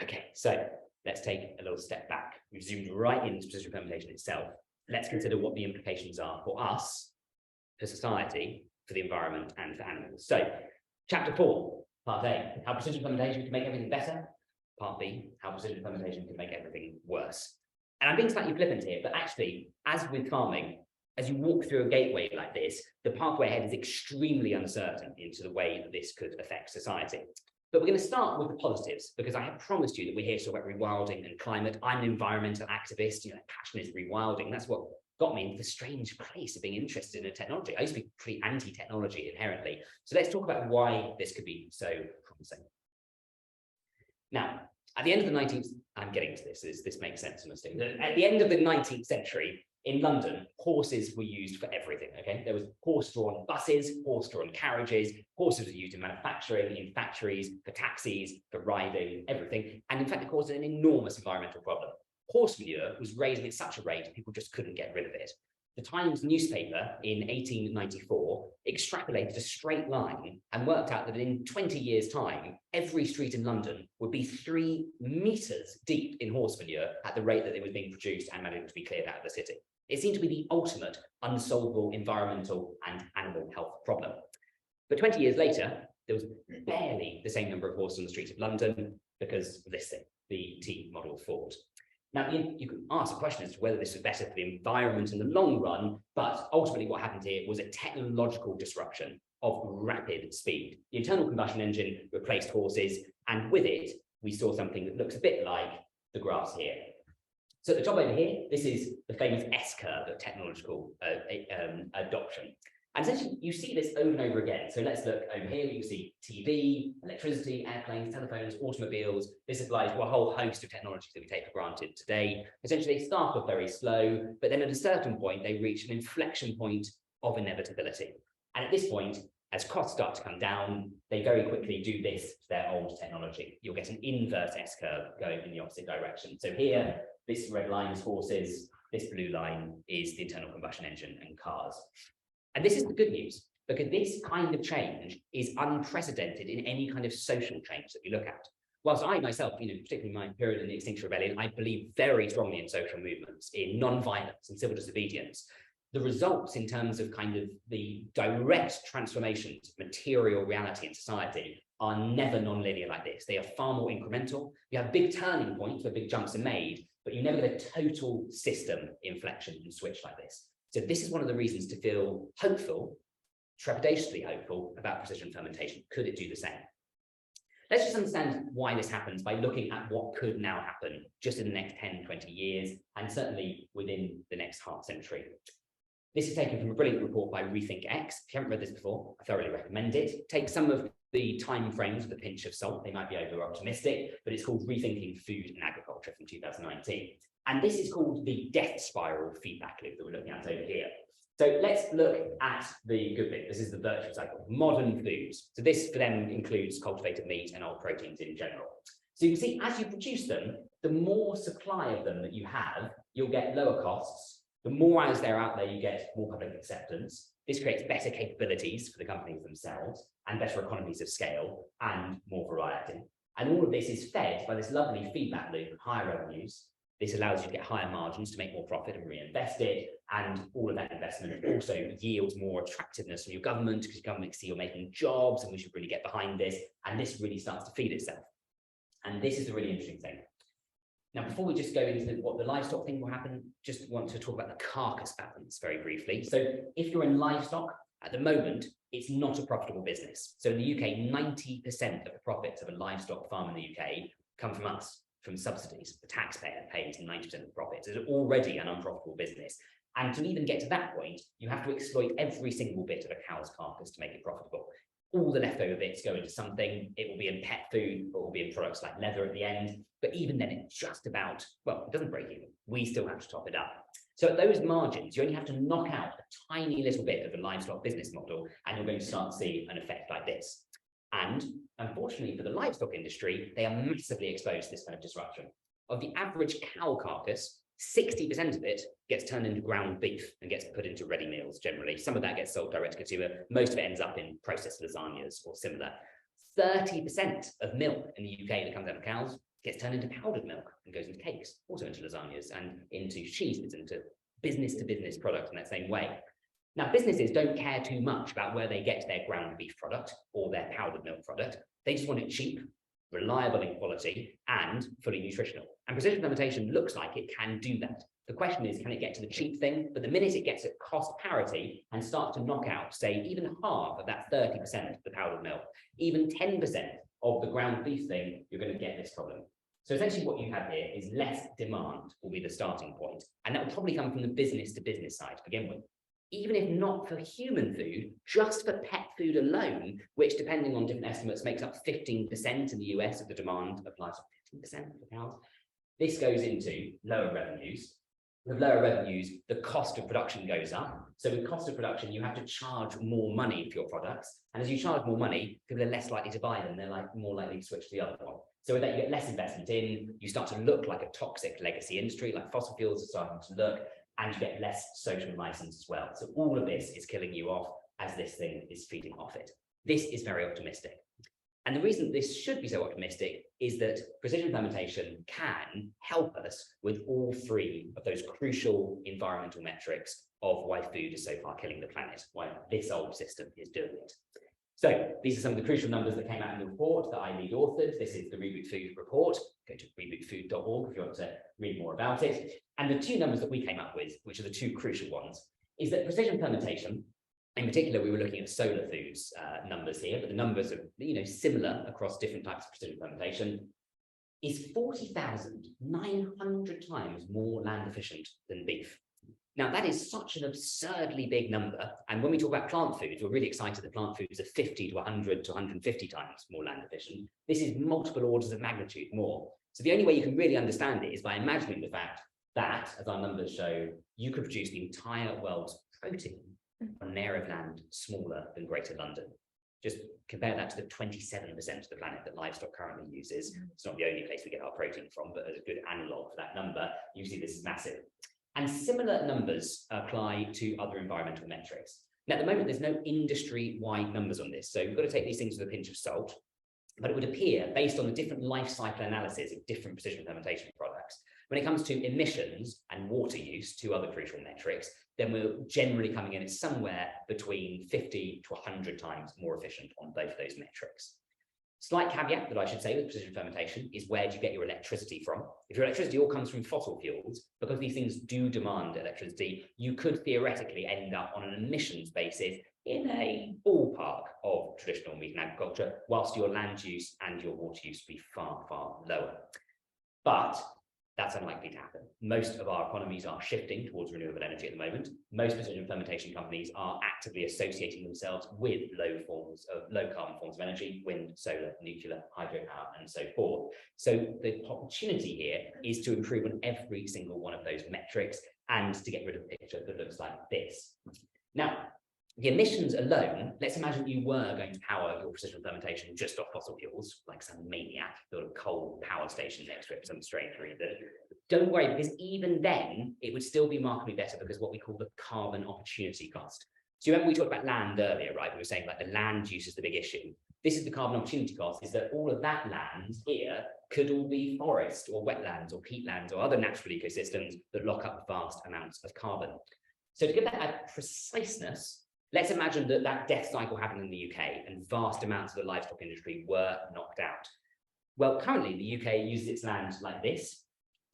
Okay, so let's take a little step back. We've zoomed right into precision fermentation itself. Let's consider what the implications are for us, for society, for the environment, and for animals. So, chapter 4, part A, how precision fermentation can make everything better. Part B, how precision fermentation can make everything worse. And I'm being slightly flippant here, but actually, as with farming, as you walk through a gateway like this, the pathway ahead is extremely uncertain into the way that this could affect society. But we're going to start with the positives, because I have promised you that we're here to talk about rewilding and climate. I'm an environmental activist, you know, passion is rewilding. That's what got me into the strange place of being interested in technology. I used to be pretty anti-technology inherently. So let's talk about why this could be so promising. Now, at the end of the 19th, I'm getting to this, this makes sense, honestly. At the end of the 19th century, in London, horses were used for everything, okay? There was horse-drawn buses, horse-drawn carriages, horses were used in manufacturing, in factories, for taxis, for riding, everything. And in fact, it caused an enormous environmental problem. Horse manure was raising at such a rate, people just couldn't get rid of it. The Times newspaper in 1894 extrapolated a straight line and worked out that in 20 years' time, every street in London would be 3 meters deep in horse manure at the rate that it was being produced and managed to be cleared out of the city. It seemed to be the ultimate unsolvable environmental and animal health problem. But 20 years later, there was barely the same number of horses on the streets of London because of this thing, the tea model Ford. Now, you can ask a question as to whether this was better for the environment in the long run, but ultimately what happened here was a technological disruption of rapid speed. The internal combustion engine replaced horses, and with it, we saw something that looks a bit like the graphs here. So at the top over here, this is the famous S-curve of technological adoption. And essentially, you see this over and over again. So let's look over here. You see TV, electricity, airplanes, telephones, automobiles. This applies to a whole host of technologies that we take for granted today. Essentially, they start off very slow, but then at a certain point, they reach an inflection point of inevitability. And at this point, as costs start to come down, they very quickly do this to their old technology. You'll get an inverse S-curve going in the opposite direction. So here, this red line is horses, this blue line is the internal combustion engine and cars. And this is the good news, because this kind of change is unprecedented in any kind of social change that we look at. Whilst I myself, particularly my period in the Extinction Rebellion, I believe very strongly in social movements, in non-violence and civil disobedience. The results in terms of kind of the direct transformations of material reality in society are never non-linear like this. They are far more incremental. You have big turning points where big jumps are made, but you never get a total system inflection and switch like this. So this is one of the reasons to feel hopeful, trepidatiously hopeful about precision fermentation. Could it do the same? Let's just understand why this happens by looking at what could now happen just in the next 10, 20 years, and certainly within the next half century. This is taken from a brilliant report by Rethink X. If you haven't read this before, I thoroughly recommend it. Take some of the time frames with a pinch of salt. They might be over optimistic, but it's called Rethinking Food and Agriculture from 2019. And this is called the death spiral feedback loop that we're looking at over here. So let's look at the good bit. This is the virtual cycle, modern foods. So this for them includes cultivated meat and old proteins in general. So you can see as you produce them, the more supply of them that you have, you'll get lower costs. The more as they're out there, you get more public acceptance. This creates better capabilities for the companies themselves and better economies of scale and more variety. And all of this is fed by this lovely feedback loop of higher revenues. This allows you to get higher margins to make more profit and reinvest it. And all of that investment also yields more attractiveness from your government because your government see you're making jobs and we should really get behind this. And this really starts to feed itself. And this is the really interesting thing. Now, before we just go into what the livestock thing will happen, just want to talk about the carcass balance very briefly. So if you're in livestock, at the moment, it's not a profitable business. So in the UK, 90% of the profits of a livestock farm in the UK come from us, from subsidies. The taxpayer pays 90% of the profits. It's already an unprofitable business. And to even get to that point, you have to exploit every single bit of a cow's carcass to make it profitable. All the leftover bits go into something. It will be in pet food, or it will be in products like leather at the end. But even then, it's just about, well, it doesn't break even. We still have to top it up. So at those margins, you only have to knock out a tiny little bit of the livestock business model, and you're going to start to see an effect like this. And unfortunately for the livestock industry, they are massively exposed to this kind of disruption. Of the average cow carcass, 60% of it gets turned into ground beef and gets put into ready meals generally. Some of that gets sold direct to consumer. Most of it ends up in processed lasagnas or similar. 30% of milk in the UK that comes out of cows gets turned into powdered milk and goes into cakes, also into lasagnas and into cheese, into business-to-business products in that same way. Now, businesses don't care too much about where they get their ground beef product or their powdered milk product. They just want it cheap, reliable in quality, and fully nutritional. And precision fermentation looks like it can do that. The question is, can it get to the cheap thing? But the minute it gets at cost parity and starts to knock out, say, even half of that 30% of the powdered milk, even 10% of the ground beef thing, you're going to get this problem. So essentially what you have here is less demand will be the starting point. And that will probably come from the business to business side to begin with. Even if not for human food, just for pet food alone, which depending on different estimates makes up 15% in the US of the demand of livestock, 15% of the cows. This goes into lower revenues. With lower revenues, the cost of production goes up. So with cost of production, you have to charge more money for your products. And as you charge more money, people are less likely to buy them. They're more likely to switch to the other one. So with that, you get less investment in, you start to look like a toxic legacy industry, like fossil fuels are starting to look, and you get less social license as well. So all of this is killing you off as this thing is feeding off it. This is very optimistic. And the reason this should be so optimistic is that precision fermentation can help us with all three of those crucial environmental metrics of why food is so far killing the planet, why this old system is doing it. So these are some of the crucial numbers that came out in the report that I lead authored. This is the Reboot Food report. Go to rebootfood.org if you want to read more about it. And the two numbers that we came up with, which are the two crucial ones, is that precision fermentation, in particular, we were looking at solar foods numbers here, but the numbers are similar across different types of precision fermentation, is 40,900 times more land efficient than beef. Now, that is such an absurdly big number. And when we talk about plant foods, we're really excited that plant foods are 50 to 100 to 150 times more land efficient. This is multiple orders of magnitude more. So the only way you can really understand it is by imagining the fact that, as our numbers show, you could produce the entire world's protein on an area of land smaller than Greater London. Just compare that to the 27% of the planet that livestock currently uses. It's not the only place we get our protein from, but as a good analog for that number, you see this is massive. And similar numbers apply to other environmental metrics. Now, at the moment, there's no industry-wide numbers on this, so you've got to take these things with a pinch of salt. But it would appear, based on the different life cycle analysis of different precision fermentation products, when it comes to emissions and water use, two other crucial metrics, then we're generally coming in at somewhere between 50 to 100 times more efficient on both of those metrics. Slight caveat that I should say with precision fermentation is, where do you get your electricity from? If your electricity all comes from fossil fuels, because these things do demand electricity, you could theoretically end up on an emissions basis in a ballpark of traditional meat and agriculture, whilst your land use and your water use would be far, far lower. But that's unlikely to happen. Most of our economies are shifting towards renewable energy at the moment. Most precision fermentation companies are actively associating themselves with low carbon forms of energy, wind, solar, nuclear, hydropower, and so forth. So the opportunity here is to improve on every single one of those metrics and to get rid of a picture that looks like this. Now, the emissions alone, let's imagine you were going to power your precision fermentation just off fossil fuels, like some maniac built a coal power station next to it for some strange reason. Don't worry, because even then, it would still be markedly better because what we call the carbon opportunity cost. So you remember we talked about land earlier, right? We were saying like the land use is the big issue. This is the carbon opportunity cost, is that all of that land here could all be forest or wetlands or peatlands or other natural ecosystems that lock up vast amounts of carbon. So to give that a preciseness, let's imagine that that death cycle happened in the UK and vast amounts of the livestock industry were knocked out. Well, currently the UK uses its land like this.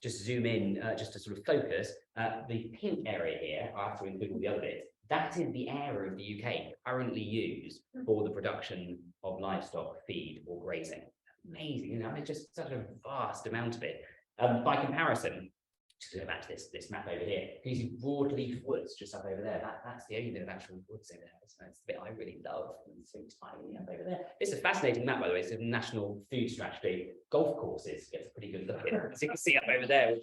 Just zoom in, just to sort of focus. The pink area here, I have to include all the other bits, that is the area of the UK currently used for the production of livestock, feed or grazing. Amazing, it's just such a vast amount of it. By comparison, just go back to this map over here. You see broadleaf woods just up over there. That's the only bit of actual woods in there. So that's the bit I really love. It's so tiny up over there. It's a fascinating map, by the way. It's a national food strategy. Golf courses gets a pretty good look at it. So you can see up over there.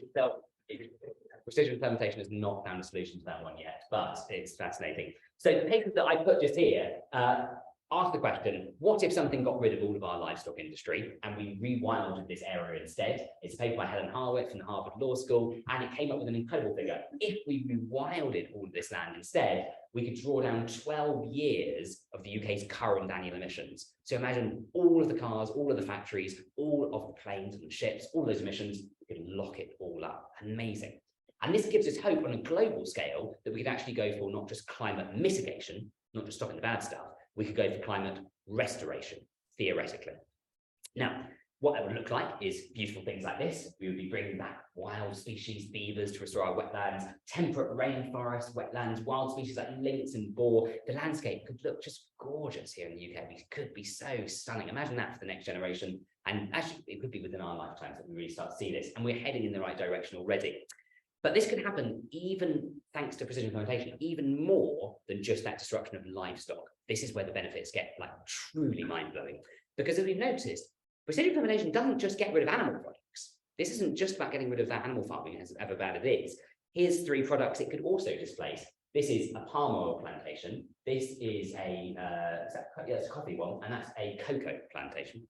Precision fermentation has not found a solution to that one yet, but it's fascinating. So the papers that I put just here ask the question, what if something got rid of all of our livestock industry and we rewilded this area instead? It's a paper by Helen Harwitz from the Harvard Law School, and it came up with an incredible figure. If we rewilded all of this land instead, we could draw down 12 years of the UK's current annual emissions. So imagine all of the cars, all of the factories, all of the planes and the ships, all those emissions, we could lock it all up. Amazing. And this gives us hope on a global scale that we could actually go for not just climate mitigation, not just stopping the bad stuff, we could go for climate restoration, theoretically. Now, what that would look like is beautiful things like this. We would be bringing back wild species, beavers to restore our wetlands, temperate rainforests, wetlands, wild species like lynx and boar. The landscape could look just gorgeous here in the UK. It could be so stunning. Imagine that for the next generation. And actually, it could be within our lifetimes that we really start to see this. And we're heading in the right direction already. But this could happen even thanks to precision fermentation, even more than just that disruption of livestock. This is where the benefits get like truly mind-blowing. Because as we've noticed, precision fermentation doesn't just get rid of animal products. This isn't just about getting rid of that animal farming, however bad it is. Here's 3 products it could also displace. This is a palm oil plantation. This is it's a coffee one, and that's a cocoa plantation.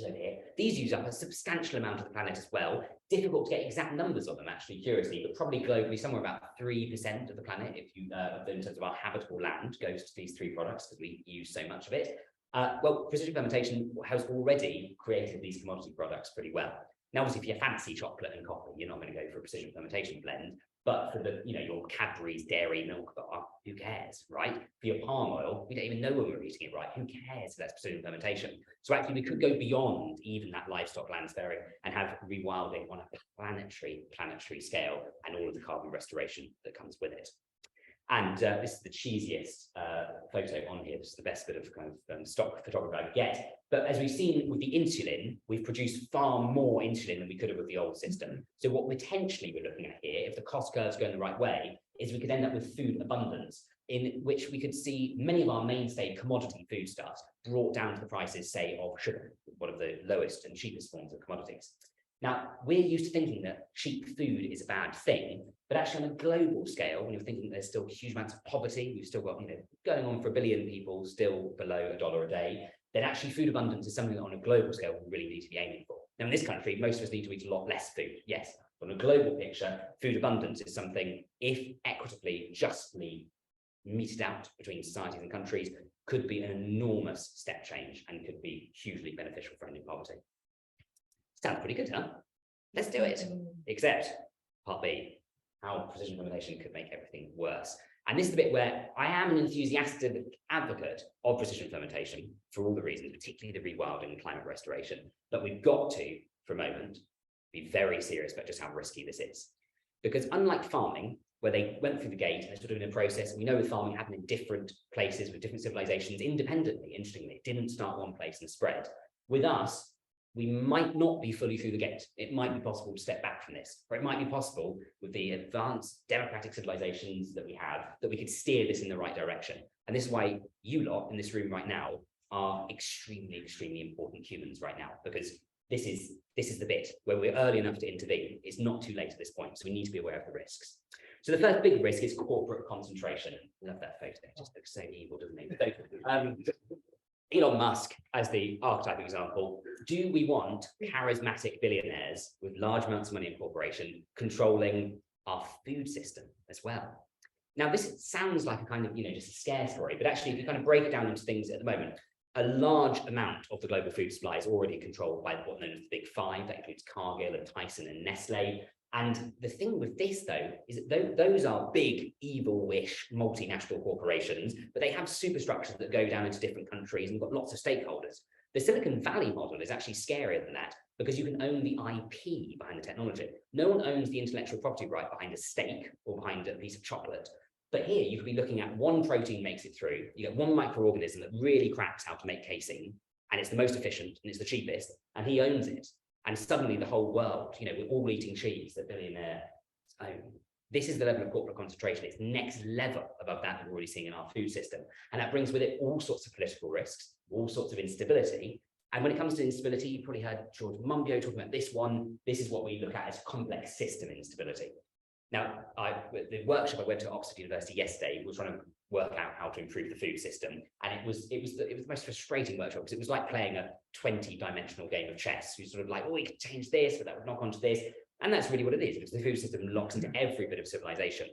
Over here. These use up a substantial amount of the planet as well. Difficult to get exact numbers on them, actually, curiously, but probably globally somewhere about 3% of the planet, if you in terms of our habitable land, goes to these 3 products because we use so much of it. Well, precision fermentation has already created these commodity products pretty well. Now, obviously, if you fancy chocolate and coffee, you're not going to go for a precision fermentation blend. But for the, your Cadbury's dairy milk bar, who cares, right? For your palm oil, we don't even know when we're eating it right. Who cares if that's precision fermentation? So actually, we could go beyond even that livestock land sparing and have rewilding on a planetary scale and all of the carbon restoration that comes with it. And this is the cheesiest photo on here. This is the best bit of kind of stock photography I get. But as we've seen with the insulin, we've produced far more insulin than we could have with the old system. So what potentially we're looking at here, if the cost curves go in the right way, is we could end up with food abundance, in which we could see many of our mainstay commodity foodstuffs brought down to the prices, say, of sugar, one of the lowest and cheapest forms of commodities. Now, we're used to thinking that cheap food is a bad thing, but actually on a global scale, when you're thinking there's still huge amounts of poverty, we've still got, going on for 1 billion people still below $1 a day, then actually food abundance is something that on a global scale we really need to be aiming for. Now, in this country, most of us need to eat a lot less food, yes. On a global picture, food abundance is something, if equitably, justly meted out between societies and countries, could be an enormous step change and could be hugely beneficial for ending poverty. Sounds pretty good, huh? Let's do it. Except part B, how precision fermentation could make everything worse. And this is the bit where I am an enthusiastic advocate of precision fermentation for all the reasons, particularly the rewilding and climate restoration. But we've got to, for a moment, be very serious about just how risky this is. Because unlike farming, where they went through the gate and they're sort of in a process, we know with farming happened in different places with different civilizations independently, interestingly, it didn't start one place and spread. With us, we might not be fully through the gate. It might be possible to step back from this, or it might be possible with the advanced democratic civilizations that we have, that we could steer this in the right direction. And this is why you lot in this room right now are extremely, extremely important humans right now, because this is the bit where we're early enough to intervene. It's not too late at this point, so we need to be aware of the risks. So the first big risk is corporate concentration. I love that photo, it just looks so evil, doesn't it? Elon Musk as the archetype example. Do we want charismatic billionaires with large amounts of money in corporation controlling our food system as well? Now, this sounds like a kind of, just a scare story, but actually, if you kind of break it down into things at the moment, a large amount of the global food supply is already controlled by what known as the Big Five. That includes Cargill and Tyson and Nestle. And the thing with this, though, is that those are big, evil-ish multinational corporations, but they have superstructures that go down into different countries and got lots of stakeholders. The Silicon Valley model is actually scarier than that because you can own the IP behind the technology. No one owns the intellectual property right behind a steak or behind a piece of chocolate. But here you could be looking at one protein makes it through, you get one microorganism that really cracks how to make casein, and it's the most efficient and it's the cheapest, and he owns it. And suddenly the whole world, we're all eating cheese that billionaires own. This is the level of corporate concentration. It's next level above that we're already seeing in our food system. And that brings with it all sorts of political risks, all sorts of instability. And when it comes to instability, you probably heard George Monbiot talking about this one. This is what we look at as complex system instability. Now, the workshop I went to at Oxford University yesterday was trying to work out how to improve the food system, and it was the most frustrating workshop because it was like playing a 20-dimensional game of chess. You sort of like, oh, we could change this, but that would knock onto this, and that's really what it is because the food system locks into every bit of civilization.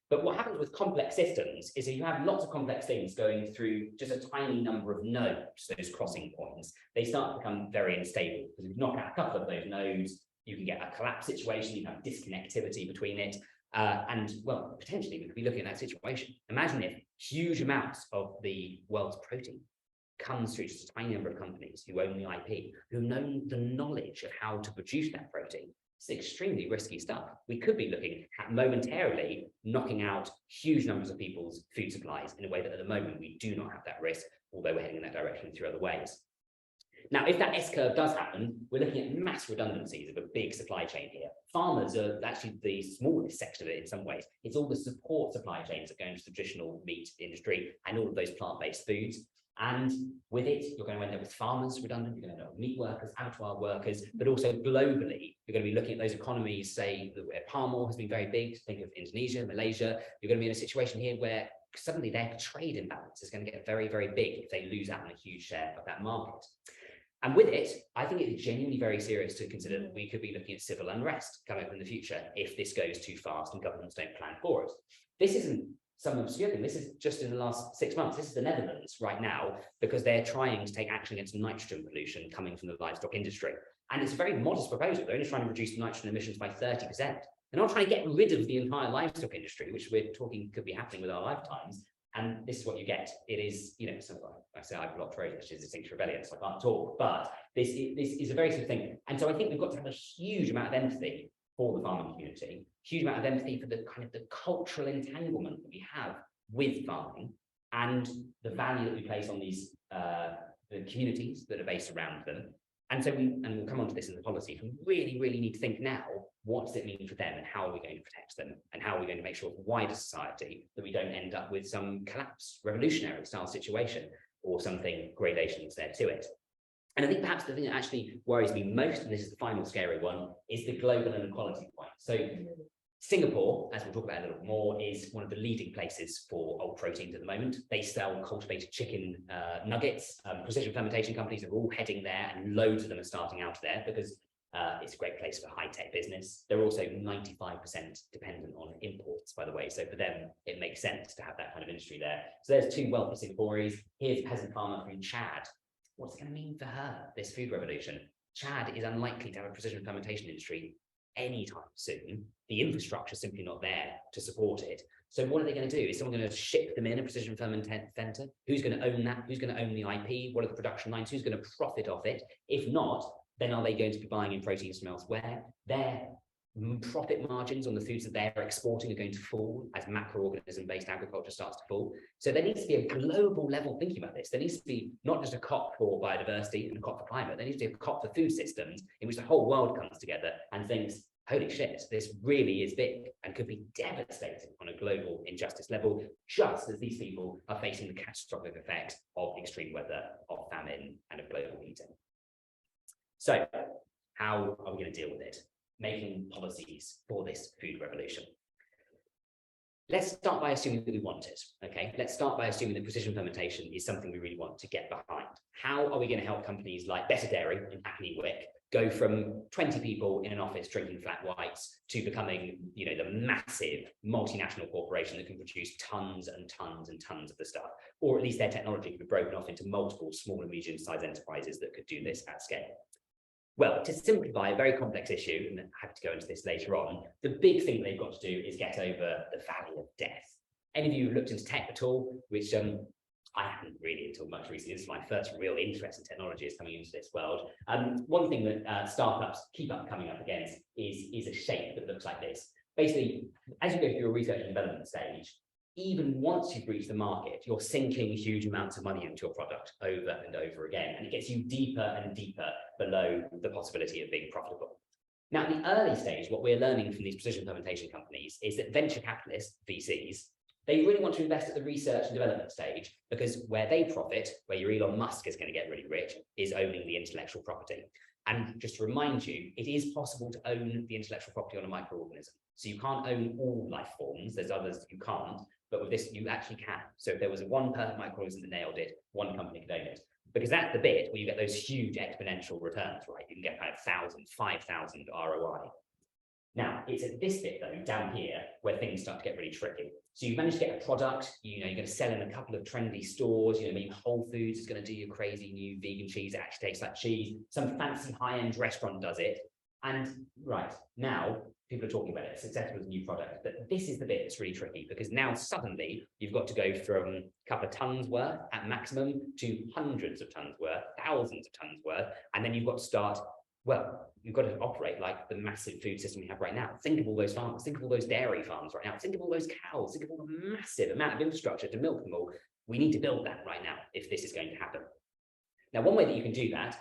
But what happens with complex systems is that you have lots of complex things going through just a tiny number of nodes, those crossing points. They start to become very unstable because if you knock out a couple of those nodes, you can get a collapse situation, you have disconnectivity between it, and, well, potentially we could be looking at that situation. Imagine if huge amounts of the world's protein comes through just a tiny number of companies who own the IP, who know the knowledge of how to produce that protein. It's extremely risky stuff. We could be looking at momentarily knocking out huge numbers of people's food supplies in a way that at the moment we do not have that risk, although we're heading in that direction through other ways. Now, if that S-curve does happen, we're looking at mass redundancies of a big supply chain here. Farmers are actually the smallest section of it in some ways. It's all the support supply chains that go into the traditional meat industry and all of those plant-based foods. And with it, you're going to end up with farmers redundant, you're going to end up with meat workers, abattoir workers, but also globally, you're going to be looking at those economies, say, where palm oil has been very big. Think of Indonesia, Malaysia. You're going to be in a situation here where suddenly their trade imbalance is going to get very, very big if they lose out on a huge share of that market. And with it, I think it's genuinely very serious to consider that we could be looking at civil unrest coming up in the future if this goes too fast and governments don't plan for it. This isn't some obscure thing. This is just in the last 6 months. This is the Netherlands right now because they're trying to take action against nitrogen pollution coming from the livestock industry. And it's a very modest proposal. They're only trying to reduce nitrogen emissions by 30%. They're not trying to get rid of the entire livestock industry, which we're talking could be happening with our lifetimes. And this is what you get. It is, you know, something like I say, I've blocked trade, which is Extinction Rebellion, so I can't talk, but this is a very sort of thing. And so I think we've got to have a huge amount of empathy for the farming community, huge amount of empathy for the kind of the cultural entanglement that we have with farming and the value that we place on these the communities that are based around them. And so we'll come on to this in the policy, we really, really need to think now, what does it mean for them and how are we going to protect them? And how are we going to make sure for wider society that we don't end up with some collapse, revolutionary style situation or something gradations there to it. And I think perhaps the thing that actually worries me most, and this is the final scary one, is the global inequality point. So Singapore, as we'll talk about a little more, is one of the leading places for old proteins at the moment. They sell cultivated chicken nuggets. Precision fermentation companies are all heading there, and loads of them are starting out there because it's a great place for high-tech business. They're also 95% dependent on imports, by the way. So for them, it makes sense to have that kind of industry there. So there's two wealthy Singaporeans. Here's a peasant farmer from Chad. What's it going to mean for her, this food revolution? Chad is unlikely to have a precision fermentation industry anytime soon. The infrastructure is simply not there to support it. So what are they going to do? Is someone going to ship them in a precision fermentation center? Who's going to own that? Who's going to own the IP? What are the production lines? Who's going to profit off it? If not, then are they going to be buying in proteins from elsewhere? Their profit margins on the foods that they're exporting are going to fall as macroorganism-based agriculture starts to fall. So there needs to be a global level thinking about this. There needs to be not just a COP for biodiversity and a COP for climate. There needs to be a COP for food systems in which the whole world comes together and thinks, holy shit, this really is big and could be devastating on a global injustice level, just as these people are facing the catastrophic effects of extreme weather, of famine, and of global heating. So how are we going to deal with it? Making policies for this food revolution. Let's start by assuming that we want it, okay? Let's start by assuming that precision fermentation is something we really want to get behind. How are we going to help companies like Better Dairy in Hackney Wick go from 20 people in an office drinking flat whites to becoming, you know, the massive multinational corporation that can produce tons and tons and tons of the stuff, or at least their technology can be broken off into multiple small and medium-sized enterprises that could do this at scale? Well, to simplify a very complex issue, and I'm happy to go into this later on, the big thing they've got to do is get over the valley of death. Any of you who looked into tech at all, which I haven't really until much recently, this is my first real interest in technology is coming into this world. One thing that startups keep coming up against is a shape that looks like this. Basically, as you go through your research and development stage, even once you've reached the market, you're sinking huge amounts of money into your product over and over again, and it gets you deeper and deeper below the possibility of being profitable. Now, at the early stage, what we're learning from these precision fermentation companies is that venture capitalists, VCs, they really want to invest at the research and development stage because where they profit, where your Elon Musk is going to get really rich, is owning the intellectual property. And just to remind you, it is possible to own the intellectual property on a microorganism. So you can't own all life forms, there's others you can't, but with this, you actually can. So if there was one perfect microorganism that nailed it, one company could own it. Because that's the bit where you get those huge exponential returns, right? You can get kind of 1,000, 5,000 ROI. Now, it's at this bit, though, down here, where things start to get really tricky. So you've managed to get a product, you know, you're going to sell in a couple of trendy stores, you know, maybe Whole Foods is going to do your crazy new vegan cheese that actually tastes like cheese. Some fancy high-end restaurant does it. And right, now, people are talking about it, successful as a new product. But this is the bit that's really tricky because now suddenly you've got to go from a couple of tons worth at maximum to hundreds of tons worth, thousands of tons worth. And then you've got to start, well, you've got to operate like the massive food system we have right now. Think of all those farmers, think of all those dairy farms right now, think of all those cows, think of all the massive amount of infrastructure to milk them all. We need to build that right now if this is going to happen. Now, one way that you can do that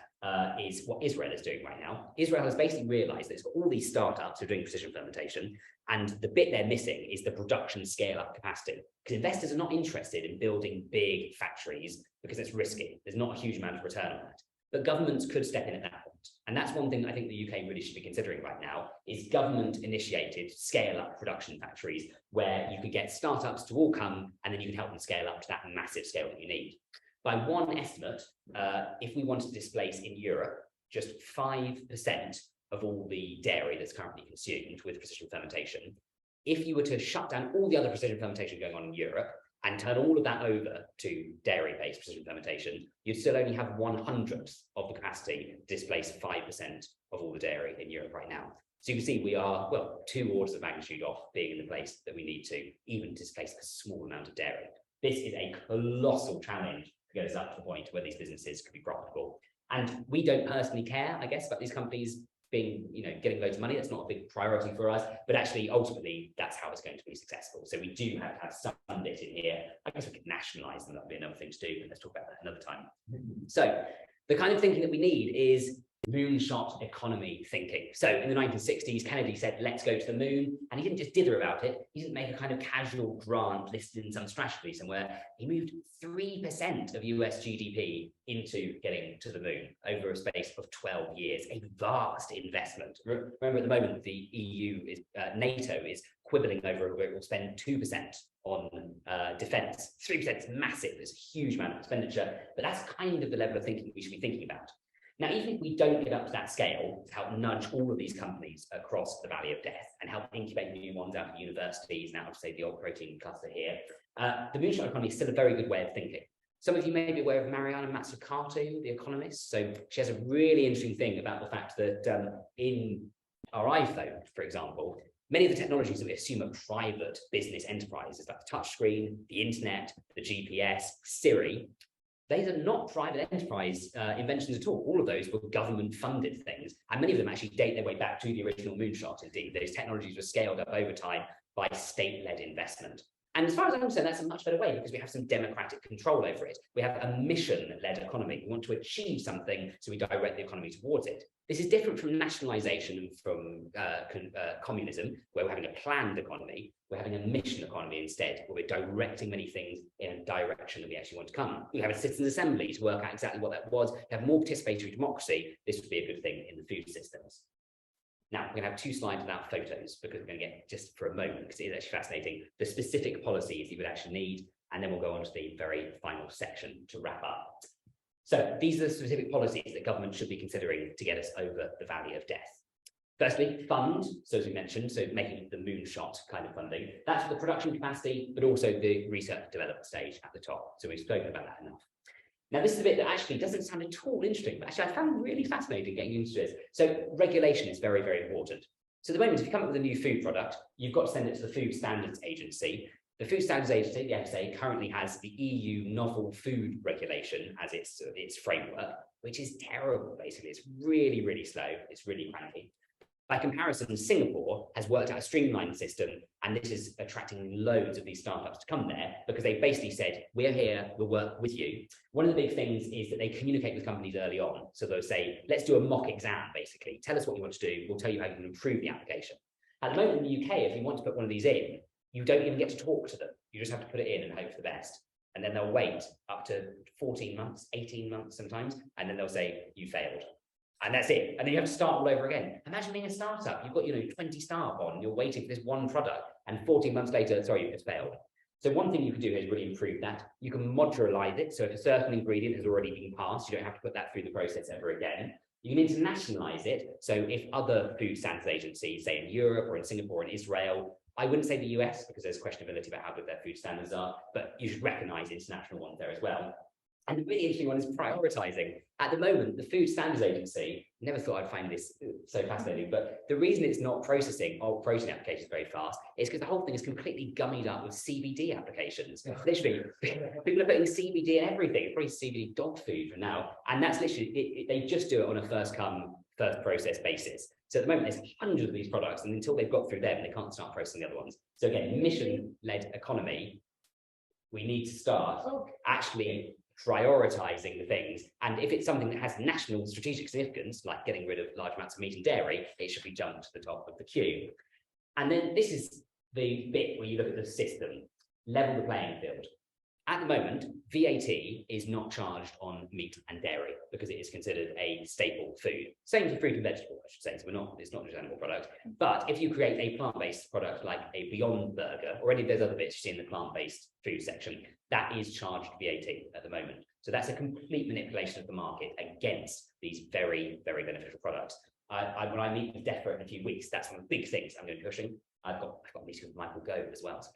is what Israel is doing right now. Israel has basically realized that it's got all these startups who are doing precision fermentation, and the bit they're missing is the production scale-up capacity. Because investors are not interested in building big factories because it's risky. There's not a huge amount of return on that. But governments could step in at that point. And that's one thing I think the UK really should be considering right now is government-initiated scale-up production factories where you could get startups to all come and then you can help them scale up to that massive scale that you need. By one estimate, if we wanted to displace in Europe just 5% of all the dairy that's currently consumed with precision fermentation, if you were to shut down all the other precision fermentation going on in Europe and turn all of that over to dairy-based precision fermentation, you'd still only have 1/100th of the capacity to displace 5% of all the dairy in Europe right now. So you can see we are, well, 2 orders of magnitude off being in the place that we need to even displace a small amount of dairy. This is a colossal challenge to get us up to the point where these businesses could be profitable. And we don't personally care, I guess, about these companies being, getting loads of money. That's not a big priority for us, but actually, ultimately, that's how it's going to be successful. So we do have to have some bit in here. I guess we could nationalize them. That'd be another thing to do, but let's talk about that another time. So the kind of thinking that we need is moonshot economy thinking. So in the 1960s, Kennedy said, let's go to the moon. And he didn't just dither about it. He didn't make a kind of casual grant listed in some strategy somewhere. He moved 3% of US GDP into getting to the moon over a space of 12 years, a vast investment. Remember, at the moment, the NATO is quibbling over where it will spend 2% on defense. 3% is massive. It's a huge amount of expenditure, but that's kind of the level of thinking we should be thinking about. Now, even if we don't get up to that scale to help nudge all of these companies across the valley of death and help incubate new ones out of universities and out of, say, the operating cluster here, the moonshot economy is still a very good way of thinking. Some of you may be aware of Mariana Mazzucato, the economist. So she has a really interesting thing about the fact that in our iPhone, for example, many of the technologies that we assume are private business enterprises, like the touchscreen, the internet, the GPS, Siri, these are not private enterprise inventions at all. All of those were government-funded things, and many of them actually date their way back to the original moonshot. Indeed, those technologies were scaled up over time by state-led investment. And as far as I understand, that's a much better way because we have some democratic control over it. We have a mission-led economy. We want to achieve something, so we direct the economy towards it. This is different from nationalization and from communism, where we're having a planned economy. We're having a mission economy instead, where we're directing many things in a direction that we actually want to come. We have a citizens' assembly to work out exactly what that was. We have more participatory democracy. This would be a good thing in the food systems. Now, we're going to have 2 slides without photos because we're going to get, just for a moment, because it is actually fascinating, the specific policies you would actually need, and then we'll go on to the very final section to wrap up. So these are the specific policies that government should be considering to get us over the valley of death. Firstly, fund, so as we mentioned, so making the moonshot kind of funding. That's for the production capacity, but also the research and development stage at the top. So we've spoken about that enough. Now, this is a bit that actually doesn't sound at all interesting, but actually I found really fascinating getting into this. So regulation is very, very important. So at the moment, if you come up with a new food product, you've got to send it to the Food Standards Agency. The Food Standards Agency, the FSA, currently has the EU Novel Food Regulation as its framework, which is terrible, basically. It's really, really slow. It's really cranky. By comparison, Singapore has worked out a streamlined system, and this is attracting loads of these startups to come there because they basically said, we're here, we'll work with you. One of the big things is that they communicate with companies early on. So they'll say, let's do a mock exam, basically. Tell us what you want to do. We'll tell you how you can improve the application. At the moment in the UK, if you want to put one of these in, you don't even get to talk to them. You just have to put it in and hope for the best. And then they'll wait up to 14 months, 18 months sometimes, and then they'll say, you failed. And that's it. And then you have to start all over again. Imagine being a startup. You've got, 20 staff on, you're waiting for this one product, and 14 months later, sorry, you've just failed. So one thing you can do is really improve that. You can modularize it. So if a certain ingredient has already been passed, you don't have to put that through the process ever again. You can internationalize it. So if other food standards agencies, say in Europe or in Singapore and Israel, I wouldn't say the US because there's questionability about how good their food standards are, but you should recognize international ones there as well. And the really interesting one is prioritizing. At the moment, the Food Standards Agency, never thought I'd find this so fascinating, but the reason it's not processing or protein applications very fast is because the whole thing is completely gummied up with CBD applications. Literally, people are putting CBD in everything. It's probably CBD dog food for now. And that's literally, they just do it on a first come, first process basis. So at the moment, there's hundreds of these products, and until they've got through them, they can't start processing the other ones. So again, mission-led economy, we need to start actually prioritizing the things. And if it's something that has national strategic significance, like getting rid of large amounts of meat and dairy, it should be jumped to the top of the queue. And then this is the bit where you look at the system, level the playing field. At the moment, VAT is not charged on meat and dairy because it is considered a staple food. Same for fruit and vegetable, I should say. So it's not just an animal product. But if you create a plant-based product like a Beyond Burger or any of those other bits you see in the plant-based food section, that is charged VAT at the moment. So that's a complete manipulation of the market against these very, very beneficial products. When I meet with DEFRA in a few weeks, that's one of the big things I'm going to be pushing. I've got a meeting with Michael Gove as well. So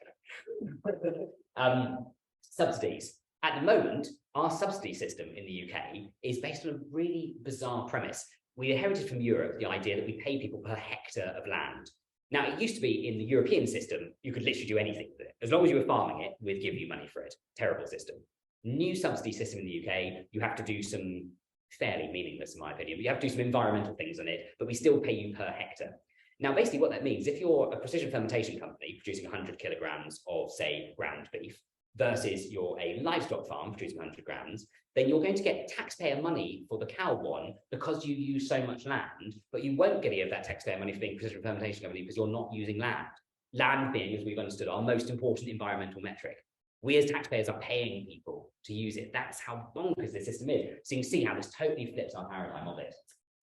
subsidies. At the moment, our subsidy system in the UK is based on a really bizarre premise. we inherited from Europe the idea that we pay people per hectare of land. Now, it used to be in the European system, you could literally do anything with it. As long as you were farming it, we'd give you money for it. Terrible system. New subsidy system in the UK, you have to do some fairly meaningless, in my opinion, but you have to do some environmental things on it, but we still pay you per hectare. Now, basically what that means, if you're a precision fermentation company producing 100 kilograms of, say, ground beef, versus you're a livestock farm producing 100 grams, then you're going to get taxpayer money for the cow one because you use so much land, but you won't get any of that taxpayer money for being a precision fermentation company because you're not using land. Land being, as we've understood, our most important environmental metric. We as taxpayers are paying people to use it. That's how bonkers this system is. So you can see how this totally flips our paradigm of it.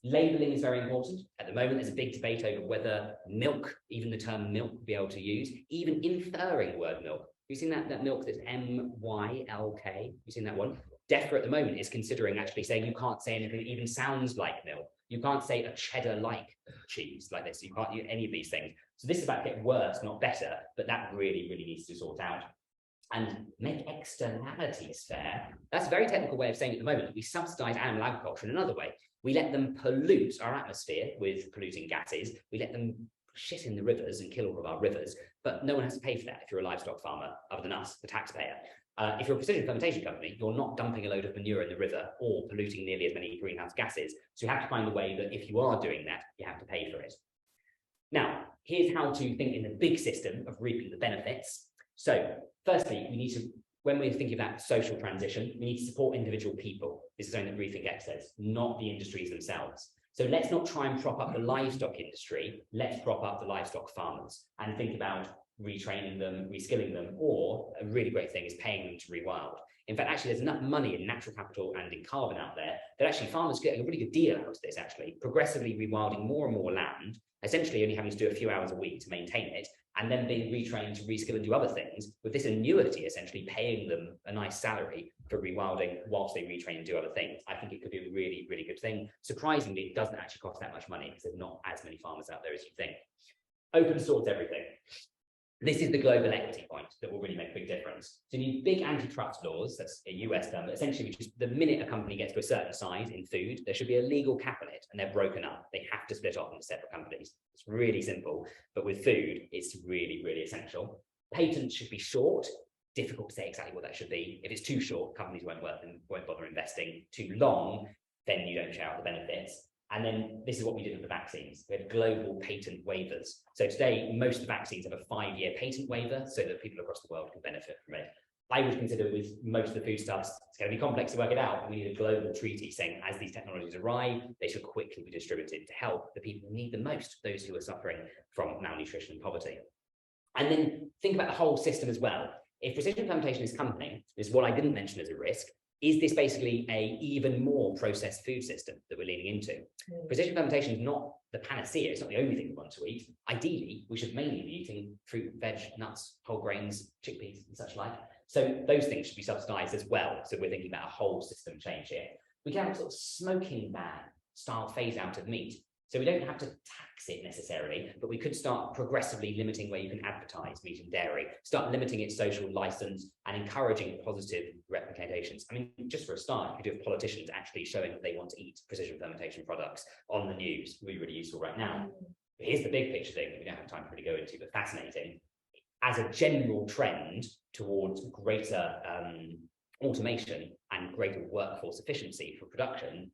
Labeling is very important. At the moment, there's a big debate over whether milk, even the term milk, will be able to use, even inferring the word milk. You've seen that milk that's M-Y-L-K? You've seen that one? DEFRA at the moment is considering actually saying you can't say anything that even sounds like milk. You can't say a cheddar-like cheese like this. You can't use any of these things. So this is about to get worse, not better, but that really, really needs to sort out. And make externalities fair. That's a very technical way of saying at the moment that we subsidize animal agriculture in another way. We let them pollute our atmosphere with polluting gases. We let them shit in the rivers and kill all of our rivers, but no one has to pay for that if you're a livestock farmer, other than us, the taxpayer. If you're a precision fermentation company, you're not dumping a load of manure in the river or polluting nearly as many greenhouse gases. So you have to find a way that if you are doing that, you have to pay for it. Now, here's how to think in the big system of reaping the benefits. So firstly, we need to, when we're thinking about social transition, we need to support individual people. This is something that Rethink X says, not the industries themselves. So let's not try and prop up the livestock industry, let's prop up the livestock farmers and think about retraining them, reskilling them, or a really great thing is paying them to rewild. In fact, actually, there's enough money in natural capital and in carbon out there that actually farmers get a really good deal out of this, actually, progressively rewilding more and more land, essentially only having to do a few hours a week to maintain it, and then being retrained to reskill and do other things, with this annuity essentially paying them a nice salary for rewilding whilst they retrain and do other things. I think it could be a really, really good thing. Surprisingly, it doesn't actually cost that much money because there's not as many farmers out there as you think. Open source everything. This is the global equity point that will really make a big difference. So you need big antitrust laws, that's a US term, but essentially just the minute a company gets to a certain size in food, there should be a legal cap on it and they're broken up. They have to split off into separate companies. It's really simple, but with food, it's really, really essential. Patents should be short, difficult to say exactly what that should be. If it's too short, companies won't bother investing. Too long, then you don't share out the benefits. And then this is what we did with the vaccines. We had global patent waivers. So today, most of the vaccines have a 5-year patent waiver so that people across the world can benefit from it. I would consider with most of the foodstuffs, it's going to be complex to work it out. We need a global treaty saying as these technologies arrive, they should quickly be distributed to help the people who need them most, those who are suffering from malnutrition and poverty. And then think about the whole system as well. If precision fermentation is coming, this is what I didn't mention as a risk, is this basically a even more processed food system that we're leaning into? Precision fermentation is not the panacea, it's not the only thing we want to eat. Ideally, we should mainly be eating fruit, veg, nuts, whole grains, chickpeas and such like. So those things should be subsidized as well. So we're thinking about a whole system change here. We can have a sort of smoking ban style phase out of meat. So we don't have to tax it necessarily, but we could start progressively limiting where you can advertise meat and dairy, start limiting its social license and encouraging positive replications. I mean, just for a start, you could have politicians actually showing that they want to eat precision fermentation products on the news. Really, really useful right now. But here's the big picture thing that we don't have time to really go into, but fascinating. As a general trend towards greater automation and greater workforce efficiency for production,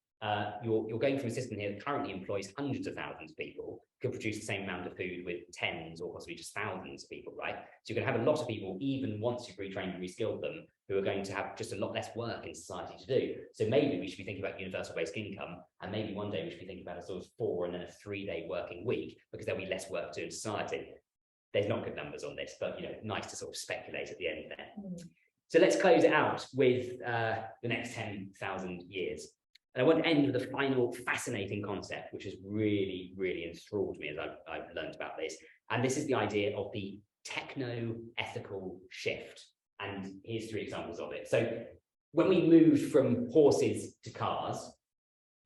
you're going from a system here that currently employs hundreds of thousands of people, could produce the same amount of food with tens or possibly just thousands of people, right? So you're going to have a lot of people, even once you've retrained and reskilled them, who are going to have just a lot less work in society to do. So maybe we should be thinking about universal basic income, and maybe one day we should be thinking about a sort of 4 and then a 3-day working week, because there'll be less work to do in society. There's not good numbers on this, but nice to sort of speculate at the end there. So let's close it out with the next 10,000 years. And I want to end with a final fascinating concept, which has really, really enthralled me as I've learned about this. And this is the idea of the techno-ethical shift. And here's 3 examples of it. So when we moved from horses to cars,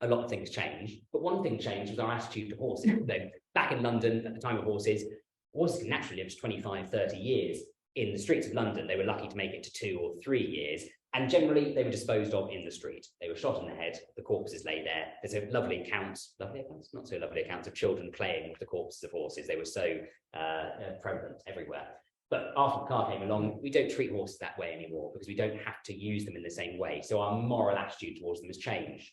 a lot of things changed. But one thing changed was our attitude to horses. So back in London, at the time of horses can naturally live 25, 30 years in the streets of London. They were lucky to make it to 2 or 3 years. And generally, they were disposed of in the street. They were shot in the head. The corpses lay there. There's a lovely accounts, not so lovely accounts of children playing with the corpses of horses. They were so prevalent everywhere. But after the car came along, we don't treat horses that way anymore because we don't have to use them in the same way. So our moral attitude towards them has changed.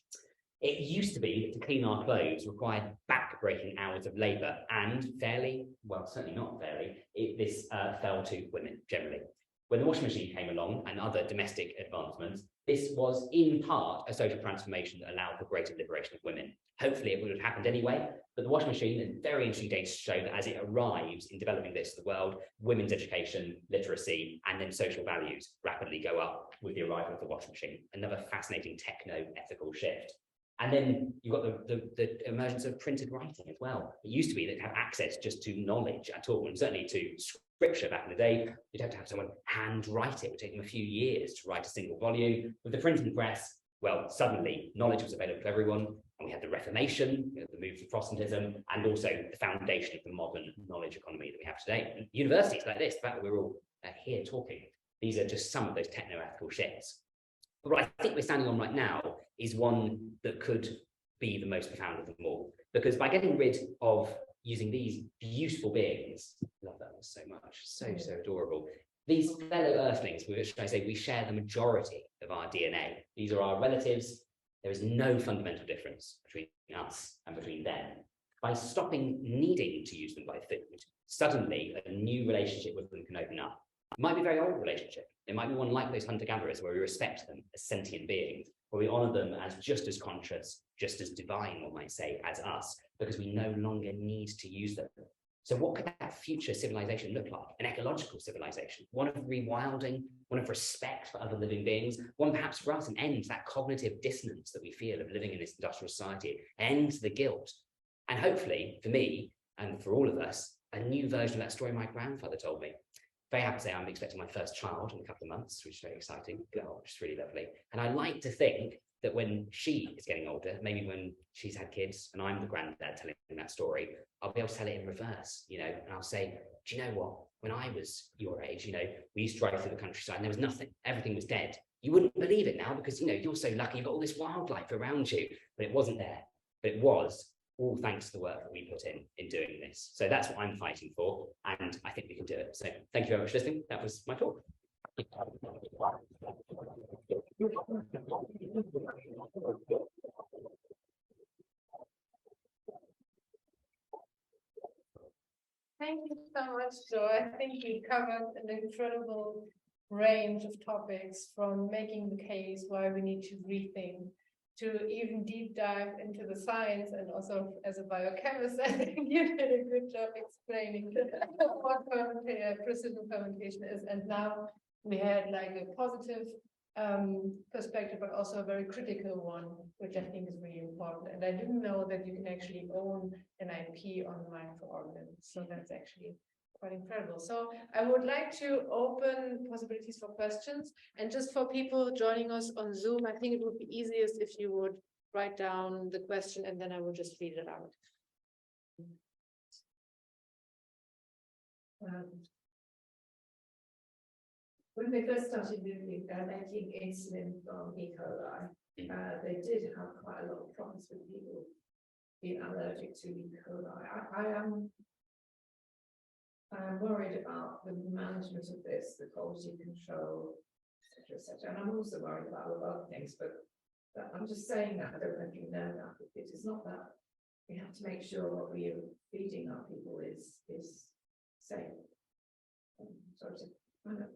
It used to be that to clean our clothes required back-breaking hours of labour, and fairly, well, certainly not fairly, this fell to women generally. When the washing machine came along and other domestic advancements, this was in part a social transformation that allowed for greater liberation of women. Hopefully it would have happened anyway, but the washing machine and very interesting data show that as it arrives in developing bits of the world, women's education, literacy, and then social values rapidly go up with the arrival of the washing machine. Another fascinating techno-ethical shift. And then you've got the emergence of printed writing as well. It used to be that you have access just to knowledge at all, and certainly to scripture back in the day, you'd have to have someone hand write it. It would take them a few years to write a single volume. With the printing press, well, suddenly knowledge was available to everyone, and we had the Reformation, the move to Protestantism, and also the foundation of the modern knowledge economy that we have today. And universities like this, the fact that we're all here talking, these are just some of those techno-ethical shifts. But what I think we're standing on right now is one that could be the most profound of them all, because by getting rid of using these beautiful beings, love that so much, so adorable, these fellow earthlings, which I say we share the majority of our DNA. These are our relatives. There is no fundamental difference between us and between them. By stopping needing to use them by food, suddenly a new relationship with them can open up. It might be a very old relationship. It might be one like those hunter-gatherers where we respect them as sentient beings, where we honor them as just as conscious, just as divine, one might say, as us, because we no longer need to use them. So what could that future civilization look like? An ecological civilization, one of rewilding, one of respect for other living beings, one perhaps for us an end to that cognitive dissonance that we feel of living in this industrial society, an end to the guilt. And hopefully, for me, and for all of us, a new version of that story my grandfather told me. Very happy to say I'm expecting my first child in a couple of months, which is very exciting. Girl, which is really lovely. And I like to think that when she is getting older, maybe when she's had kids and I'm the granddad telling that story, I'll be able to tell it in reverse, and I'll say, do you know what? When I was your age, we used to drive through the countryside and there was nothing, everything was dead. You wouldn't believe it now because, you're so lucky, you've got all this wildlife around you, but it wasn't there. But it was all thanks to the work that we put in doing this. So that's what I'm fighting for, and I think we can do it. So thank you very much for listening. That was my talk. Thank you so much, Joe. I think you covered an incredible range of topics, from making the case why we need to rethink, to even deep dive into the science, and also as a biochemist, I think you did a good job explaining what precision fermentation is. And now we had like a positive perspective, but also a very critical one, which I think is really important. And I didn't know that you can actually own an IP on microorganisms. So that's actually quite incredible. So I would like to open possibilities for questions. And just for people joining us on Zoom, I think it would be easiest if you would write down the question and then I will just read it out. When they first started making insulin from E. coli, they did have quite a lot of problems with people being allergic to E. coli. I am worried about the management of this, the quality control, etc., etc. And I'm also worried about a lot of other things, but I'm just saying that. I don't know if you know that. It is not that we have to make sure what we are feeding our people is safe. Sorry to kind of.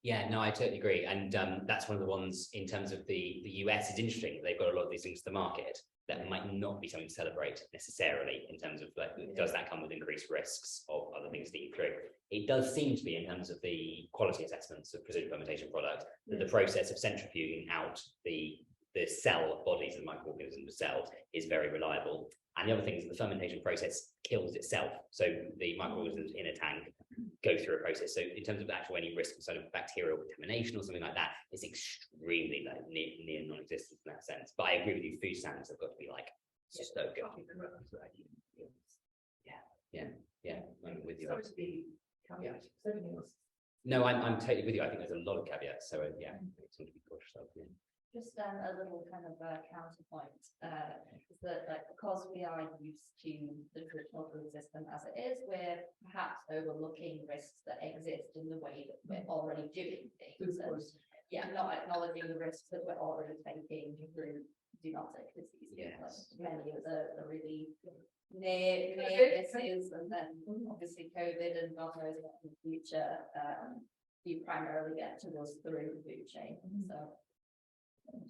Yeah, no, I totally agree. And that's one of the ones in terms of the US is interesting. They've got a lot of these things to the market that might not be something to celebrate necessarily in terms of does that come with increased risks of other things that you through? It does seem to be in terms of the quality assessments of precision fermentation product that the process of centrifuging out the cell bodies of the microorganisms themselves is very reliable. And the other thing is the fermentation process kills itself. So the microorganisms in a tank go through a process. So in terms of actual any risk of sort of bacterial contamination or something like that, it's extremely low, near non-existent in that sense. But I agree with you, food standards have got to be like so good. Yeah, I'm with you. Sorry to be caveat, everything else No, I'm totally with you. I think there's a lot of caveats. So yeah, it's something to be cautious of. Yeah. Just a little kind of counterpoint is that, like, because we are used to the traditional food system as it is, we're perhaps overlooking risks that exist in the way that we're already doing things. And, yeah, not acknowledging the risks that we're already taking through zoonotic diseases. Yes. Like many of the really near misses, and then obviously COVID, and God knows what in the future. You primarily get to us through the food chain. So.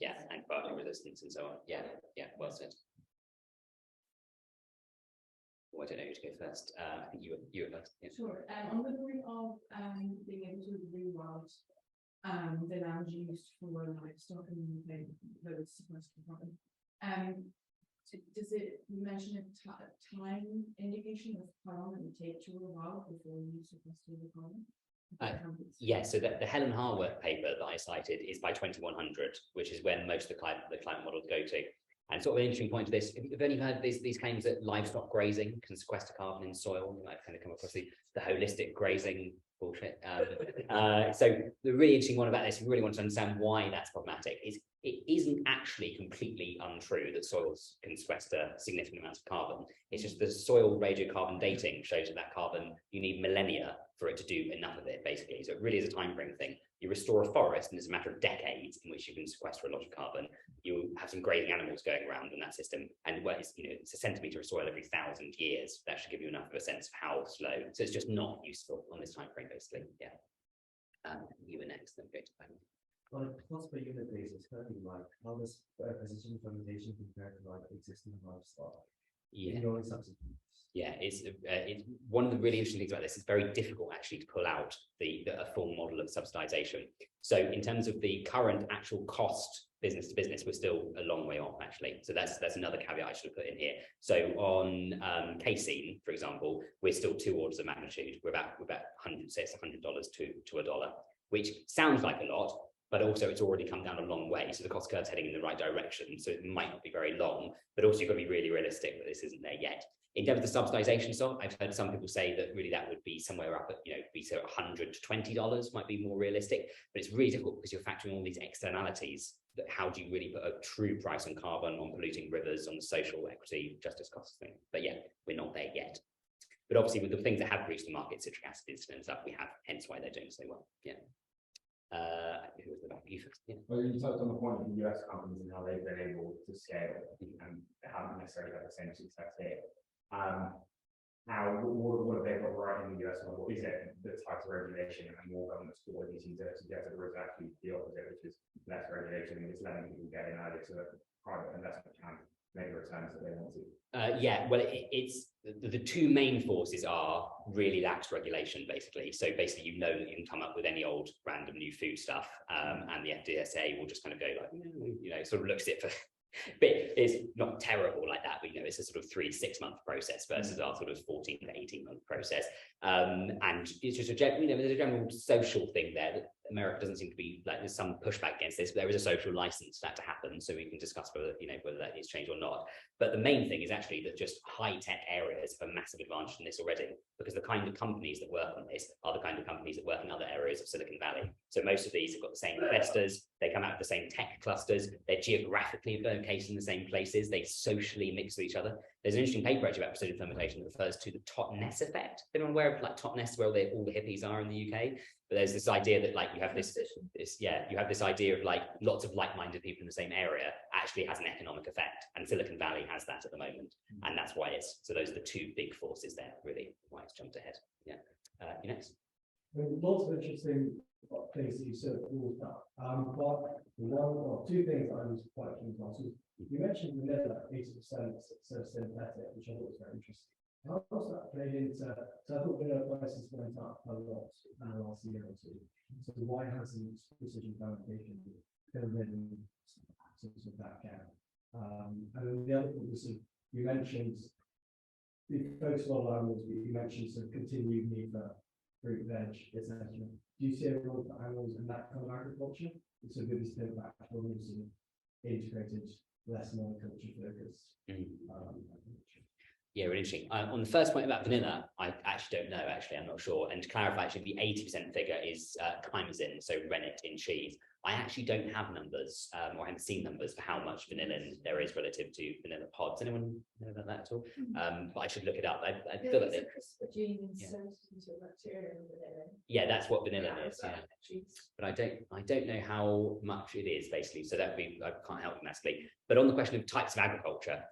Yeah, antibiotic resistance and so on. Yeah, well said. Well, I don't know who to go first. I think you were first. Yeah. Sure. On the point of being able to rewild the land used for livestock and those supposed to happen. Does it mention a time indication of how long it would take to rewild before you supposed to recover? Yeah, so the Helen Harworth paper that I cited is by 2100, which is when most of the climate models go to. And sort of an interesting point to this, if you've only heard these claims that livestock grazing can sequester carbon in soil, you might kind of come across the holistic grazing bullshit. So the really interesting one about this, if you really want to understand why that's problematic, is it isn't actually completely untrue that soils can sequester significant amounts of carbon. It's just the soil radiocarbon dating shows that carbon, you need millennia for it to do enough of it, basically. So it really is a time frame thing. You restore a forest, and it's a matter of decades in which you can sequester a lot of carbon. You have some grazing animals going around in that system, and well, it's a centimetre of soil every 1,000 years. That should give you enough of a sense of how slow. So it's just not useful on this time frame, basically. Yeah. You were next. Then go to Ben. On a cost per unit basis, currently, like, how does precision fermentation compare to like existing livestock? Yeah. Substitutes. Yeah, it's one of the really interesting things about this. It's very difficult actually to pull out a full model of subsidization. So in terms of the current actual cost business to business, we're still a long way off actually. So that's another caveat I should have put in here. So on casein, for example, we're still 2 orders of magnitude. We're about $100 to $1, which sounds like a lot, but also it's already come down a long way. So the cost curve's heading in the right direction. So it might not be very long, but also you've got to be really realistic that this isn't there yet. In terms of the subsidization side, I've heard some people say that really that would be somewhere up at, be so $100 to $20 might be more realistic, but it's really difficult because you're factoring all these externalities. That how do you really put a true price on carbon, on polluting rivers, on the social equity, justice costs thing? But yeah, we're not there yet. But obviously with the things that have reached the market, citric acid and stuff, we have, hence why they're doing so well. Yeah. Who was the back? You first. Yeah. Well, you touched on the point of the US companies and how they've been able to scale and haven't necessarily had the same success here. Now, what have they got right in the US? What is it, the types of regulation and more government support you seem to suggest, or is actually the opposite, which is less regulation and it's letting people get in early so that private investment can make the returns that they want to? Yeah, well, it's the two main forces are really lax regulation, basically. So basically, that you can come up with any old random new food stuff, and the FDSA will just kind of go like, sort of looks at it for. But it's not terrible like that, but it's a sort of 3 to 6 month process versus our sort of 14 to 18 month process. And it's just there's a general social thing there that America doesn't seem to be like, there's some pushback against this, but there is a social license for that to happen. So we can discuss whether that needs change or not. But the main thing is actually that just high-tech areas have a massive advantage in this already, because the kind of companies that work on this are the kind of companies that work in other areas of Silicon Valley. So most of these have got the same investors, they come out of the same tech clusters, they're geographically located in the same places, they socially mix with each other. There's an interesting paper actually about precision fermentation that refers to the Totnes effect. Anyone aware of like Totnes, where all the hippies are in the UK? But there's this idea that like you have this idea of like lots of like-minded people in the same area actually has an economic effect, and Silicon Valley has that at the moment, and that's why so those are the two big forces there, really, why it's jumped ahead. Yeah, you next. Lots of interesting things that you said about, but two things I was quite keen to ask. You mentioned vanilla, 80% synthetic, which I thought was very interesting. How does that play into? So I thought vanilla prices went up a lot in the last year or two. So why hasn't precision fermentation filled in sort of that gap? And then the other thing was you mentioned you focus a lot on animals, but you mentioned some continued need for fruit, veg, etc. Do you see a role for animals in that kind of agriculture? So maybe still back to integrated, less monoculture focused. Yeah, really interesting. On the first point about vanilla, I actually don't know. Actually, I'm not sure. And to clarify, actually, the 80% figure is chymosin, so rennet in cheese. I actually don't have numbers, or I haven't seen numbers for how much vanillin there is relative to vanilla pods. Anyone know about that at all? But I should look it up. I feel like CRISPR gene inserted into a bacteria in vanilla. yeah, that's what vanillin is. that Yeah. cheese? But I don't know how much it is basically. So that we I can't help you massively. But on the question of types of agriculture,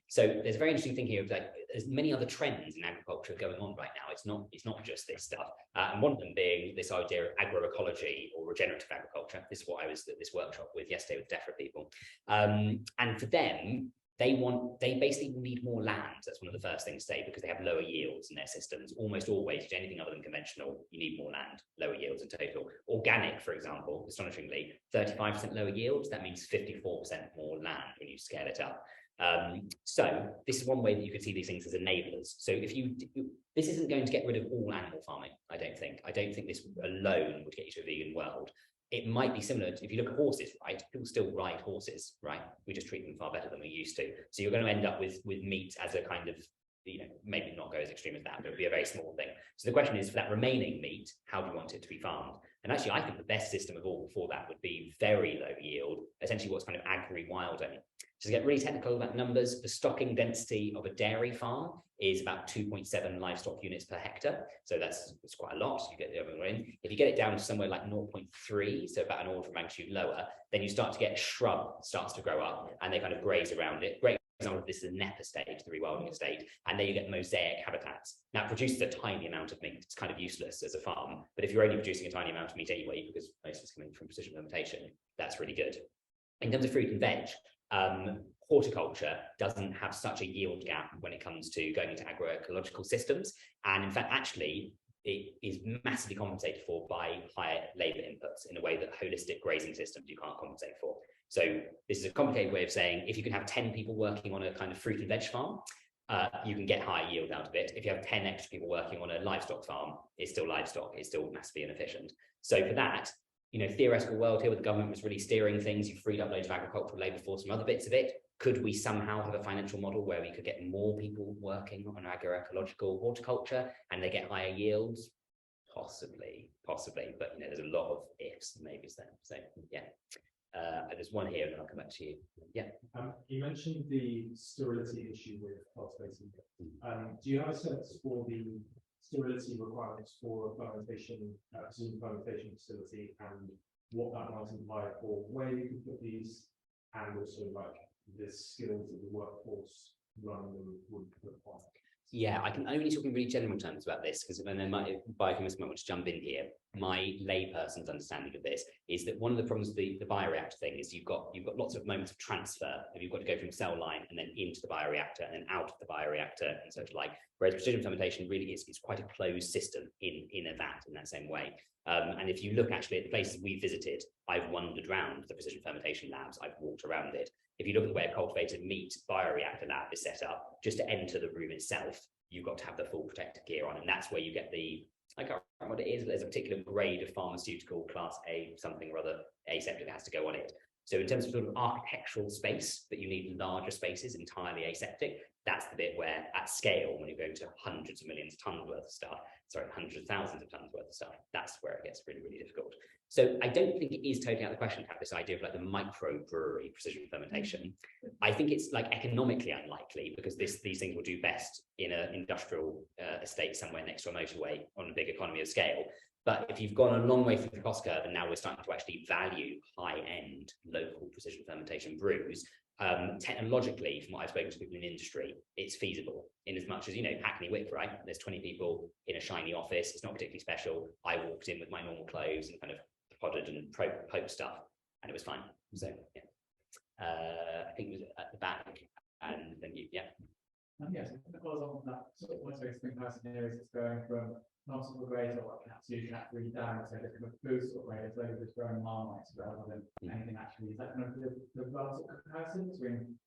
so there's a very interesting thing here of like there's many other trends in agriculture going on right now. It's not just this stuff, and one of them being this idea of agroecology or regenerative agriculture. This is what I was at this workshop with yesterday with DEFRA people, and for them. They basically need more land. That's one of the first things to say because they have lower yields in their systems. Almost always, to anything other than conventional, you need more land, lower yields in total. Organic, for example, astonishingly, 35% lower yields. That means 54% more land when you scale it up. So this is one way that you could see these things as enablers. So if this isn't going to get rid of all animal farming, I don't think this alone would get you to a vegan world. It might be similar to, if you look at horses, right? People still ride horses, right? We just treat them far better than we used to. So you're going to end up with meat as a kind of, maybe not go as extreme as that, but it'll be a very small thing. So the question is, for that remaining meat, how do you want it to be farmed? And actually, I think the best system of all for that would be very low yield, essentially what's kind of agri-wilding. So to get really technical about numbers, the stocking density of a dairy farm is about 2.7 livestock units per hectare. So that's quite a lot. You get the other way in. If you get it down to somewhere like 0.3, so about an order of magnitude lower, then you start to get shrub starts to grow up and they kind of graze around it. Great example of this is the Napa stage, the rewilding estate, and there you get mosaic habitats. Now it produces a tiny amount of meat. It's kind of useless as a farm, but if you're only producing a tiny amount of meat anyway, because most of it's coming from precision fermentation, that's really good. In terms of fruit and veg, horticulture doesn't have such a yield gap when it comes to going into agroecological systems. And in fact, actually, it is massively compensated for by higher labor inputs in a way that holistic grazing systems you can't compensate for. So this is a complicated way of saying, if you can have 10 people working on a kind of fruit and veg farm, you can get higher yield out of it. If you have 10 extra people working on a livestock farm, it's still livestock, it's still massively inefficient. So for that, theoretical world here where the government was really steering things, you freed up loads of agricultural labor force from other bits of it. Could we somehow have a financial model where we could get more people working on agroecological horticulture and they get higher yields? Possibly, but there's a lot of ifs and maybes there. So yeah, there's one here and then I'll come back to you. Yeah. You mentioned the sterility issue with cultivating. Do you have a sense for the sterility requirements for a fermentation facility and what that might imply for where you can put these and also like the skills that the workforce running them would require? Yeah, I can only talk in really general terms about this because then biochemists might want to jump in here. My layperson's understanding of this is that one of the problems with the bioreactor thing is you've got lots of moments of transfer. You've got to go from cell line and then into the bioreactor and then out of the bioreactor and such like. Whereas precision fermentation really is quite a closed system in a vat in that same way. And if you look actually at the places we visited, I've wandered around the precision fermentation labs, I've walked around it. If you look at the way a cultivated meat bioreactor lab is set up, just to enter the room itself, you've got to have the full protective gear on. And that's where you get I can't remember what it is, but there's a particular grade of pharmaceutical class A, something or other, aseptic that has to go on it. So in terms of sort of architectural space, that you need larger spaces, entirely aseptic, that's the bit where at scale, when you're going to hundreds of millions of tons worth of stuff, hundreds of thousands of tons worth of stuff, that's where it gets really, really difficult. So I don't think it is totally out of the question to have this idea of like the microbrewery precision fermentation. I think it's like economically unlikely because these things will do best in an industrial estate somewhere next to a motorway on a big economy of scale. But if you've gone a long way through the cost curve and now we're starting to actually value high-end local precision fermentation brews, technologically, from what I've spoken to people in industry, it's feasible in as much as, Hackney Wick, right? There's 20 people in a shiny office. It's not particularly special. I walked in with my normal clothes and kind of podded and poked stuff and it was fine. So, yeah. I think it was at the back and then yeah. Yes, it was on that sort of what's comparison here is it's going from non-sort of grade or like cat 2, cat 3 down to the kind of food sort of grade, so just growing marmites rather than anything actually. Is that kind of the sort of comparison between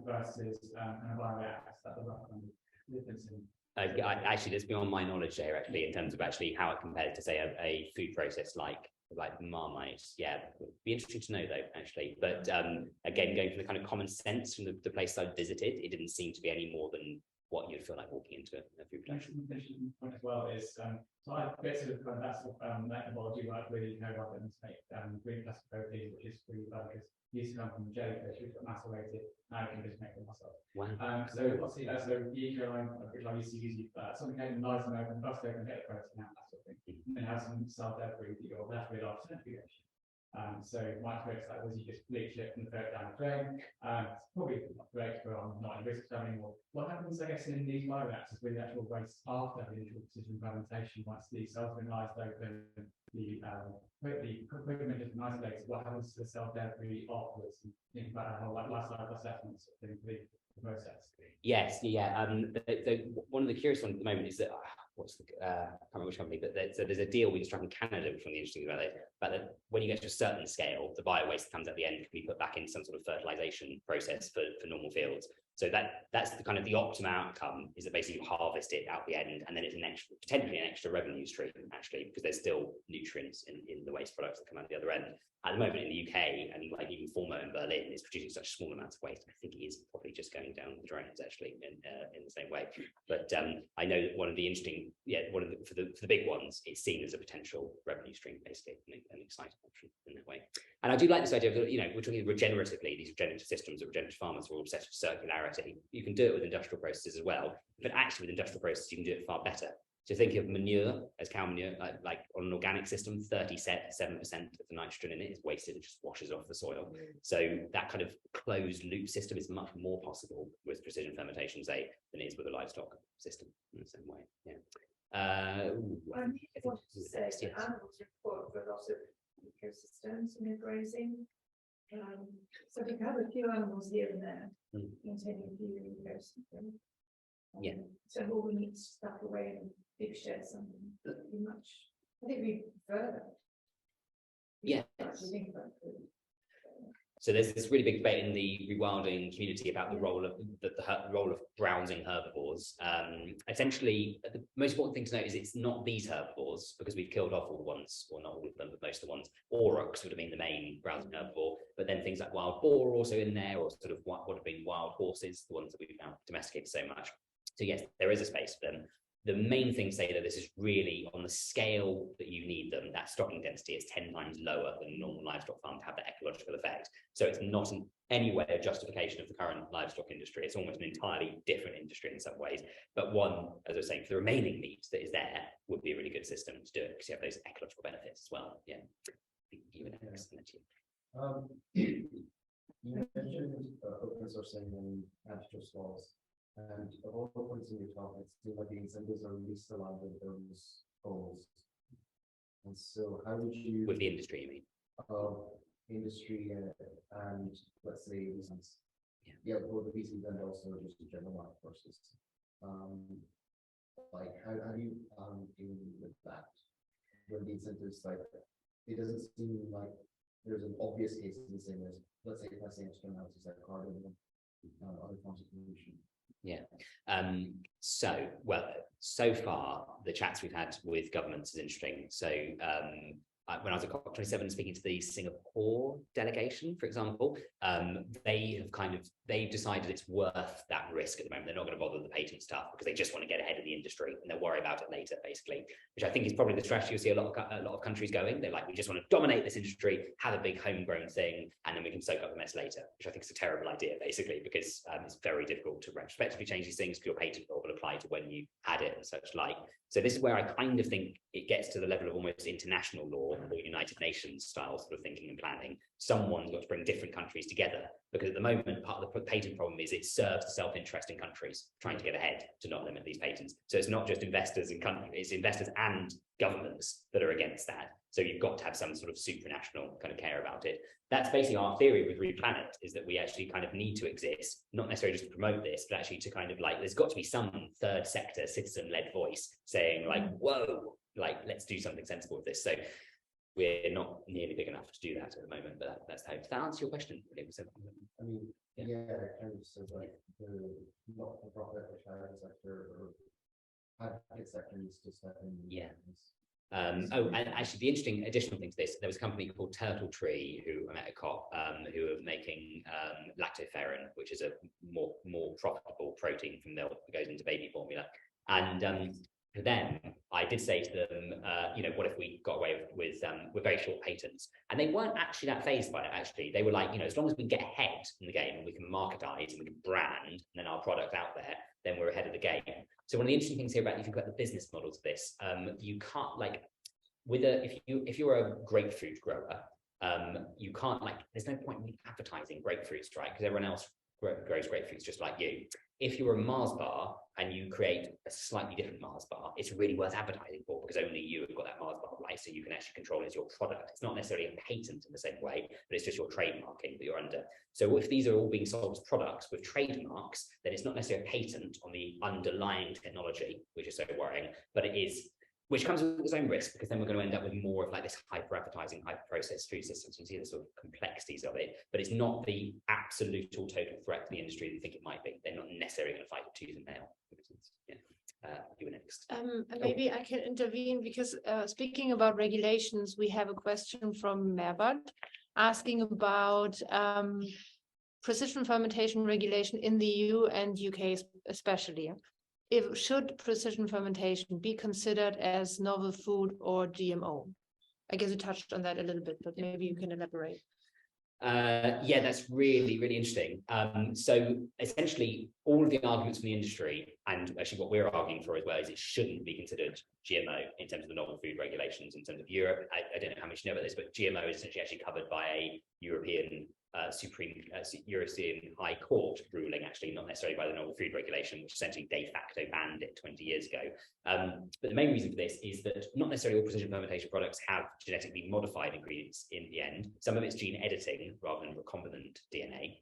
versus and a bioreactor? Is that the rough kind of difference in? Actually, that's beyond my knowledge there, actually, in terms of actually how it compares to, say, a food process like Marmite. Yeah, it'd be interesting to know, though, actually. But again, going from the kind of common sense from the place I visited, it didn't seem to be any more than what you'd feel like walking into a food production. Point as well is, so I basically kind of that sort of methodology work with, rather than make green plastic protein, which is really bad because it used to come from jellyfish, which got macerated, now I can just make them myself. Wow. So what's the the eco line, which I used to use, something came nice and open, bust open, get the protein out, that sort of thing, and have some cell debris that you're left with after centrifugation. So my experience that was you just bleach it and throw it down the drain. It's probably not great, but I'm not in risk of anymore. What happens, I guess, in these bioreactors with the actual waste after the initial precision fermentation, once the cells have been lysed open, the equipment has been isolated, what happens to the cell debris afterwards? And think about how like life cycle assessments sort of thing for the process. Yes, yeah. One of the curious ones at the moment is that what's the I can't remember which company, but so there's a deal we just struck in Canada, which is really interesting about it. But that when you get to a certain scale, the bio waste that comes at the end can be put back into some sort of fertilization process for normal fields. So that's the kind of the optimum outcome, is that basically you harvest it out the end, and then it's potentially an extra revenue stream, actually, because there's still nutrients in the waste products that come out the other end. At the moment in the UK, and like even Formo in Berlin is producing such small amounts of waste, I think it is probably just going down the drains actually in the same way. But I know that one of the interesting, for the big ones, it's seen as a potential revenue stream, basically, an exciting option in that way. And I do like this idea of, we're talking regeneratively, these regenerative systems, or regenerative farmers are all obsessed with circularity. You can do it with industrial processes as well, but actually with industrial processes, you can do it far better. So think of manure as cow manure, like on an organic system, 37% of the nitrogen in it is wasted and just washes off the soil. So that kind of closed loop system is much more possible with precision fermentation, say, than it is with a livestock system in the same way. Yeah. I wanted to say that animals are important for a lot of ecosystems and grazing. So we have a few animals here and there, maintaining a few ecosystems. Yeah. So all we need is stuff away in big sheds and pretty much. I think we prefer that. Yeah. Think about food. So there's this really big debate in the rewilding community about the role of the role of browsing herbivores. Essentially, the most important thing to note is it's not these herbivores, because we've killed off all the ones, or not all of them, but most of the ones. Aurochs would have been the main browsing herbivore, but then things like wild boar are also in there, or sort of what would have been wild horses, the ones that we've now domesticated so much. So yes, there is a space for them. The main thing say that this is really on the scale that you need them, that stocking density is 10 times lower than a normal livestock farm to have that ecological effect. So it's not in any way a justification of the current livestock industry. It's almost an entirely different industry in some ways. But one, as I was saying, for the remaining meat that is there would be a really good system to do it, because you have those ecological benefits as well. Yeah. You mentioned open sourcing and ancestral stalls. And of all the points in your talk, it seems like the incentives are really still aligned with those goals. And so how would you... With the industry, you mean? Industry and let's say reasons. Yeah, both the pieces and also just the general market forces. Like how do you deal with that? When the incentives, like, it doesn't seem like there's an obvious case in the same as, let's say, if I say externalities like carbon and other forms of pollution. Yeah. So far, the chats we've had with governments is interesting. So when I was at COP27 speaking to the Singapore delegation, for example, they've decided it's worth that risk at the moment. They're not going to bother the patent stuff because they just want to get ahead of the industry and they'll worry about it later, basically, which I think is probably the strategy you'll see a lot of countries going. They're like, we just want to dominate this industry, have a big homegrown thing, and then we can soak up the mess later, which I think is a terrible idea, basically, because it's very difficult to retrospectively change these things, because your patent law will apply to when you had it and such like. So this is where I kind of think it gets to the level of almost international law or United Nations style sort of thinking and planning. Someone's got to bring different countries together, because at the moment, part of the patent problem is it serves the self-interest in countries trying to get ahead to not limit these patents. So it's not just investors in countries, it's investors and governments that are against that. So you've got to have some sort of supranational kind of care about it. That's basically our theory with RePlanet, is that we actually kind of need to exist, not necessarily just to promote this, but actually to kind of like, there's got to be some third sector citizen-led voice saying like, whoa, like, let's do something sensible with this. So we're not nearly big enough to do that at the moment, but that's the hope. Does that answer your question? I mean, yeah, it kind of says like the not-for-profit or charity sector or advocate sector needs to step in. Yeah. Oh, and actually the interesting additional thing to this, there was a company called Turtle Tree who I met at COP, who are making lactoferrin, which is a more profitable protein from milk that goes into baby formula. And for them, I did say to them, you know, what if we got away with very short patents? And they weren't actually that phased by it, actually. They were like, you know, as long as we get ahead in the game and we can marketize and we can brand and then our product out there, then we're ahead of the game. So one of the interesting things here about, if you think about the business models of this, you can't, like, with if you're a grapefruit grower, you can't, like, there's no point in advertising grapefruits, right? Because everyone else grows grapefruits just like you. If you're a Mars bar and you create a slightly different Mars bar, it's really worth advertising for, because only you have got that Mars bar, right? So you can actually control it as your product. It's not necessarily a patent in the same way, but it's just your trademarking that you're under. So if these are all being sold as products with trademarks, then it's not necessarily a patent on the underlying technology, which is so worrying, but it is, which comes with its own risk, because then we're going to end up with more of like this hyper advertising, hyper processed food systems. You see the sort of complexities of it, but it's not the absolute or total threat to the industry that you think it might be. They're not necessarily going to fight it tooth and nail. Yeah. You were next. Maybe I can intervene, because speaking about regulations, we have a question from Mervat asking about precision fermentation regulation in the EU and UK especially. Should precision fermentation be considered as novel food or GMO? I guess you touched on that a little bit, but maybe you can elaborate. Yeah, that's really, really interesting. So essentially, all of the arguments from the industry, and actually what we're arguing for as well, is it shouldn't be considered GMO in terms of the novel food regulations. In terms of Europe, I don't know how much you know about this, but GMO is essentially actually covered by a European European High Court ruling, actually, not necessarily by the novel food regulation, which essentially de facto banned it 20 years ago. But the main reason for this is that not necessarily all precision fermentation products have genetically modified ingredients in the end. Some of it's gene editing rather than recombinant DNA.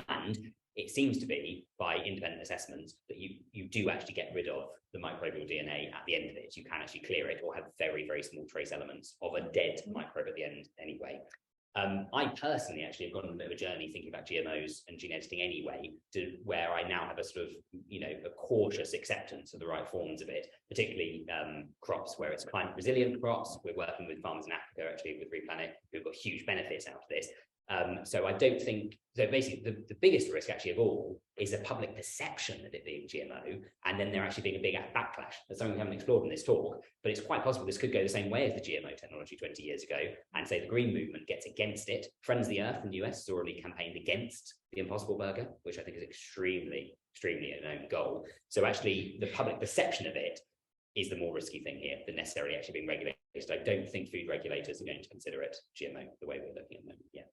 And it seems to be, by independent assessments, that you do actually get rid of the microbial DNA at the end of it. You can actually clear it, or have very, very small trace elements of a dead microbe at the end anyway. I personally actually have gone on a bit of a journey thinking about GMOs and gene editing anyway, to where I now have a sort of, you know, a cautious acceptance of the right forms of it, particularly crops where it's climate resilient crops. We're working with farmers in Africa, actually, with RePlanet, who've got huge benefits out of this. So I don't think, so basically the biggest risk actually of all is a public perception of it being GMO, and then there actually being a big backlash. That's something we haven't explored in this talk, but it's quite possible this could go the same way as the GMO technology 20 years ago, and say the green movement gets against it. Friends of the Earth in the US has already campaigned against the Impossible Burger, which I think is extremely an own goal. So actually the public perception of it is the more risky thing here than necessarily actually being regulated. I don't think food regulators are going to consider it GMO the way we're looking at them. Yeah.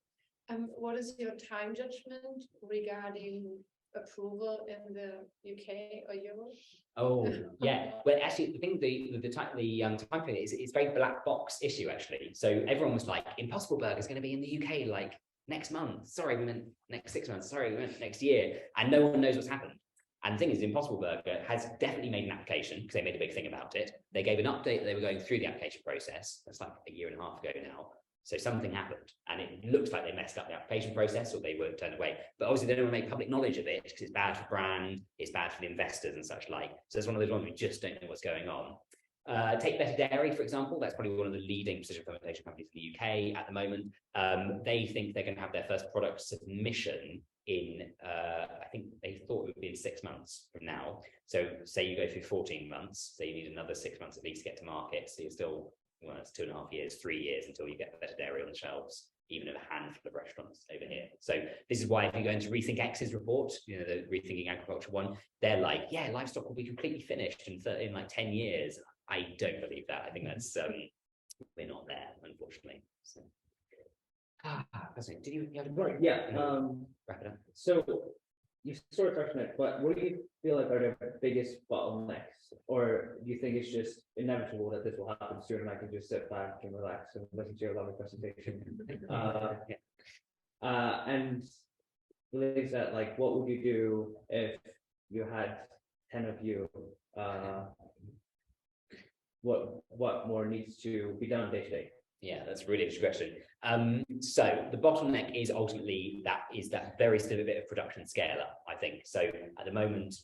What is your time judgment regarding approval in the UK or Europe? Oh, yeah. Well, actually, the thing, the time frame is, it's very black box issue, actually. So everyone was like, Impossible Burger is going to be in the UK like next month. Sorry, we meant next 6 months. Sorry, we meant next year. And no one knows what's happened. And the thing is, Impossible Burger has definitely made an application, because they made a big thing about it. They gave an update that they were going through the application process. That's like a year and a half ago now. So something happened, and it looks like they messed up the application process, or they were turned away. But obviously they don't want to make public knowledge of it, because it's bad for brand, it's bad for the investors and such like. So it's one of those ones we just don't know what's going on. Take Better Dairy, for example. That's probably one of the leading precision fermentation companies in the UK at the moment. They think they're going to have their first product submission in, I think they thought it would be in 6 months from now. So say you go through 14 months, so you need another 6 months at least to get to market. So you're still, well, it's 2.5 years, 3 years until you get Better Dairy on the shelves, even in a handful of restaurants over here. So this is why if you go into Rethink X's report, you know, the Rethinking Agriculture one, they're like, yeah, livestock will be completely finished in like 10 years. I don't believe that. I think that's, we're not there, unfortunately. So. Did you have a Right, yeah. wrap it up? So you sort of touched on it, but what do you feel like are the biggest bottlenecks, or do you think it's just inevitable that this will happen soon and I can just sit back and relax and listen to your lovely presentation? And believes that, like, what would you do if you had 10 of you? What more needs to be done day to day? Yeah, that's a really interesting question. So the bottleneck is ultimately that very still a bit of production scale up, I think. So at the moment,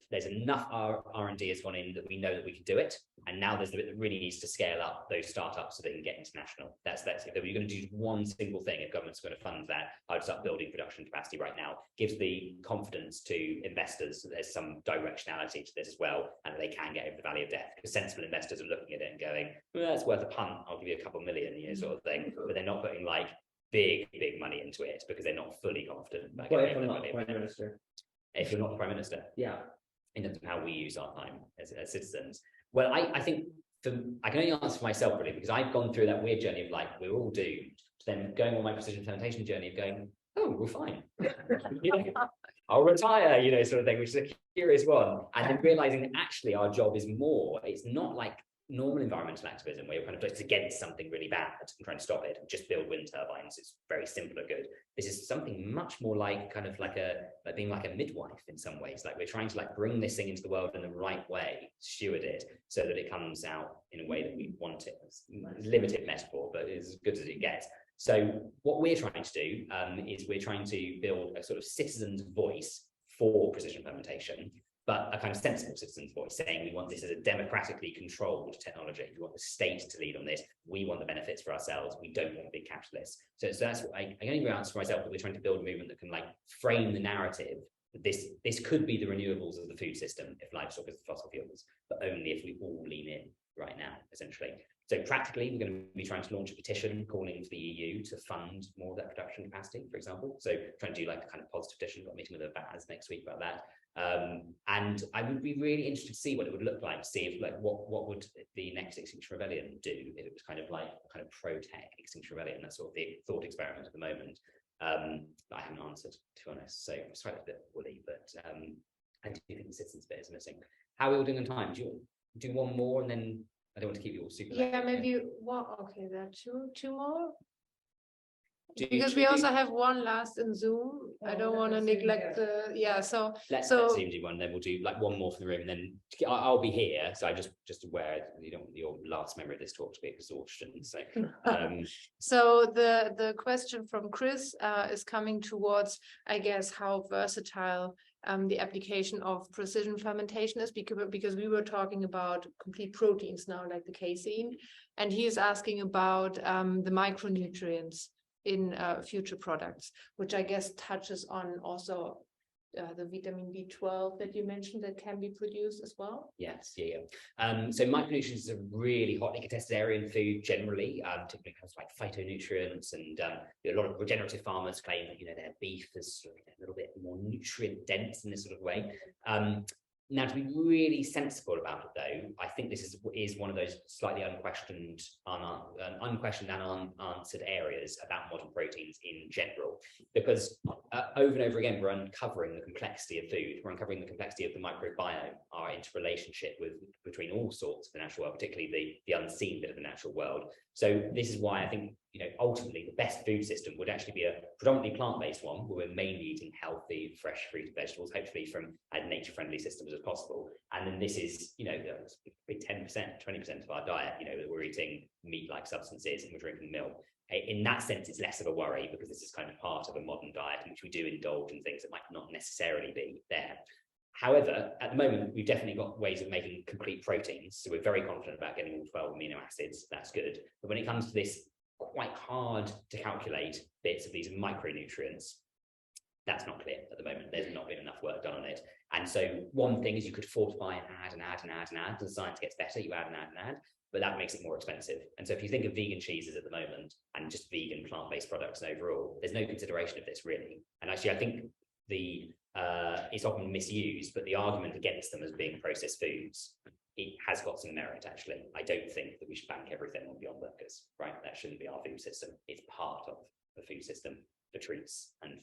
there's enough R&D has gone in that we know that we can do it, and now there's the bit that really needs to scale up those startups so they can get international. That's it. If you're going to do one single thing, if government's going to fund that, I'd start building production capacity right now. Gives the confidence to investors that there's some directionality to this as well, and they can get over the valley of death, because sensible investors are looking at it and going, well, that's worth a punt, I'll give you a couple million, sort of thing, but they're not putting like big money into it because they're not fully confident about But if getting I'm the not money. Prime Minister, If you're not the Prime Minister, yeah. in terms of how we use our time as citizens. Well, I think I can only answer for myself really, because I've gone through that weird journey of like, we're all doomed, to then going on my precision fermentation journey of going, oh, we're fine. I'll retire, sort of thing, which is a curious one. And then realizing that actually our job is more, it's not like normal environmental activism where you're kind of just against something really bad and trying to stop it and just build wind turbines. It's very simple and good. This is something much more like kind of like being like a midwife in some ways. Like we're trying to like bring this thing into the world in the right way, steward it so that it comes out in a way that we want it. It's a limited metaphor, but it's as good as it gets. So what we're trying to do is we're trying to build a sort of citizen's voice for precision fermentation, but a kind of sensible citizen's voice, saying we want this as a democratically controlled technology. We want the state to lead on this. We want the benefits for ourselves. We don't want big capitalists. So that's what I can only answer for myself, that we're trying to build a movement that can like frame the narrative that this could be the renewables of the food system if livestock is the fossil fuels, but only if we all lean in right now, essentially. So practically, we're going to be trying to launch a petition calling for the EU to fund more of that production capacity, for example. So trying to do like a kind of positive petition. Got a meeting with the VAS next week about that. And I would be really interested to see what it would look like, see if like what would the next Extinction Rebellion do if it was kind of like a kind of pro-tech Extinction Rebellion. That's sort of the thought experiment at the moment. That I haven't answered, to be honest. So I'm slightly a bit woolly, but I do think the citizens bit is missing. How are we all doing on time? Do you do one more and then I don't want to keep you all super late. Yeah, maybe okay, there are two more. Because we also have one last in Zoom. I don't want to neglect so let's Zoom do one, then we'll do like one more from the room, and then I'll be here. So I just aware you don't want your last memory of this talk to be exhaustion. So so the question from Chris is coming towards, I guess, how versatile the application of precision fermentation is, because we were talking about complete proteins now, like the casein, and he is asking about the micronutrients in future products, which I guess touches on also the vitamin B12 that you mentioned that can be produced as well. Yes, so micronutrients is a really hotly contested area in food generally, typically comes like phytonutrients, and a lot of regenerative farmers claim that their beef is a little bit more nutrient dense in this sort of way. Now, to be really sensible about it, though, I think this is one of those slightly unquestioned and unanswered areas about modern proteins in general, because over and over again, we're uncovering the complexity of food. We're uncovering the complexity of the microbiome, our interrelationship between all sorts of the natural world, particularly the unseen bit of the natural world. So this is why I think, ultimately the best food system would actually be a predominantly plant-based one, where we're mainly eating healthy, fresh fruit and vegetables, hopefully from as nature-friendly systems as possible. And then this is, 10%, 20% of our diet, we're eating meat-like substances and we're drinking milk. In that sense, it's less of a worry, because this is kind of part of a modern diet in which we do indulge in things that might not necessarily be there. However, at the moment, we've definitely got ways of making complete proteins. So we're very confident about getting all 12 amino acids. That's good. But when it comes to this quite hard to calculate bits of these micronutrients, that's not clear at the moment. There's not been enough work done on it. And so one thing is you could fortify and add and add and add and add. As the science gets better, you add and add and add, but that makes it more expensive. And so if you think of vegan cheeses at the moment and just vegan plant-based products overall, there's no consideration of this really. And actually, I think it's often misused, but the argument against them as being processed foods, it has got some merit, actually. I don't think that we should bank everything on Beyond Burgers, right? That shouldn't be our food system. It's part of the food system for treats and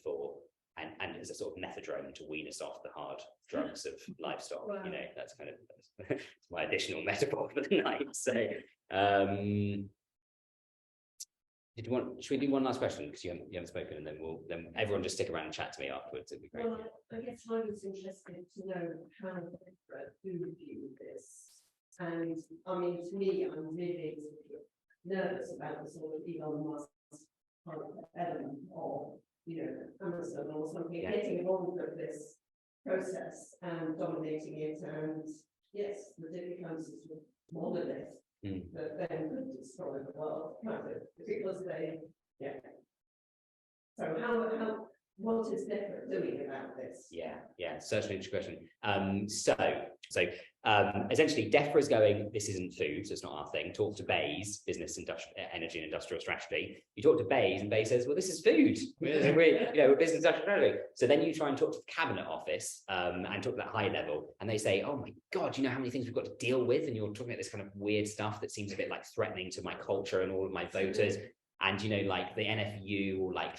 and as a sort of methadone to wean us off the hard drugs of livestock. Wow. That's kind of that's my additional metaphor for the night. So should we do one last question, because you haven't spoken, and then everyone just stick around and chat to me afterwards. It'd be great. Well, I guess I was interested to know how do view this, and I mean, to me, I'm really nervous about the sort of Elon Musk kind of element of Amazon or something getting involved with this process and dominating it, and yes, the becomes sort of monolith that then could destroy the world, kind of, because they, yeah. So what is different doing about this? Yeah, certainly interesting question. So essentially DEFRA is going, this isn't food, so it's not our thing. Talk to Bayes, business, energy and industrial strategy. You talk to Bayes and Bayes says, well, this is food. We're business industrial strategy. So then you try and talk to the cabinet office and talk to that high level, and they say, oh my God, you know how many things we've got to deal with? And you're talking about this kind of weird stuff that seems a bit like threatening to my culture and all of my voters. And, you know, like the NFU will like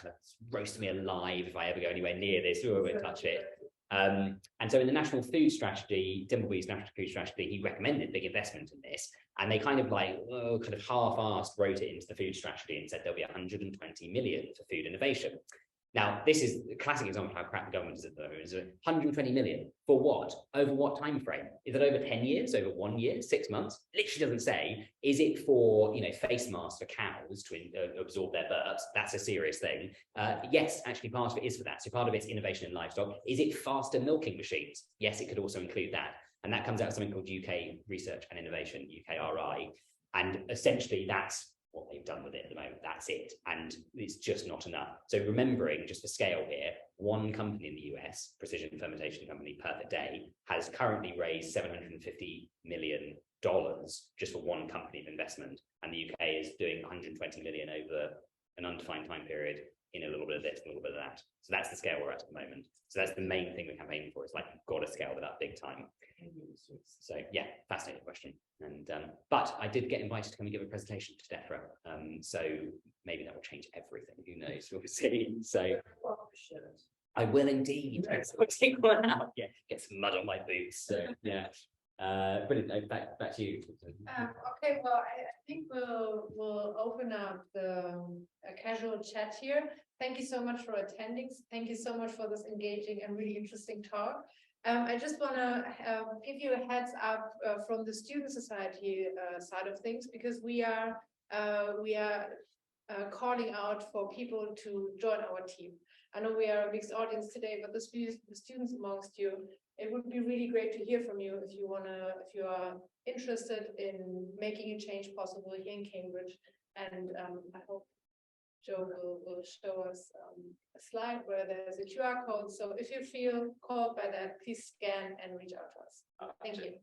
roast me alive if I ever go anywhere near this or touch it. And so in the National Food Strategy, Dimbleby's National Food Strategy, he recommended big investment in this. And they kind of like, kind of half-assed wrote it into the food strategy and said there'll be 120 million for food innovation. Now, this is a classic example of how crap the government is at the moment. Is 120 million for what? Over what time frame? Is it over 10 years? Over 1 year? 6 months? Literally doesn't say. Is it for, you know, face masks for cows to absorb their burps? That's a serious thing. Yes, actually part of it is for that. So part of it's innovation in livestock. Is it faster milking machines? Yes, it could also include that. And that comes out of something called UK Research and Innovation, UKRI. And essentially that's what they've done with it at the moment. That's it. And it's just not enough. So remembering, just for scale here, one company in the US, precision fermentation company, Perfect Day, has currently raised $750 million just for one company of investment. And the UK is doing 120 million over an undefined time period in a little bit of this, a little bit of that. So that's the scale we're at the moment. So that's the main thing we're campaigning for. It's like, you've got to scale it up big time. So yeah, fascinating question. And but I did get invited to come and give a presentation to DEFRA. So maybe that will change everything. Who knows? We'll see. So I will indeed. Take one out. Yeah, get some mud on my boots. So yeah. Brilliant. Back to you. Okay, well, I think we'll open up a casual chat here. Thank you so much for attending. Thank you so much for this engaging and really interesting talk. I just want to give you a heads up from the student society side of things, because we are calling out for people to join our team. I know we are a mixed audience today, but the students amongst you, it would be really great to hear from you if you are interested in making a change possible here in Cambridge. And I hope Joe will show us a slide where there's a QR code. So if you feel called by that, please scan and reach out to us. Thank you.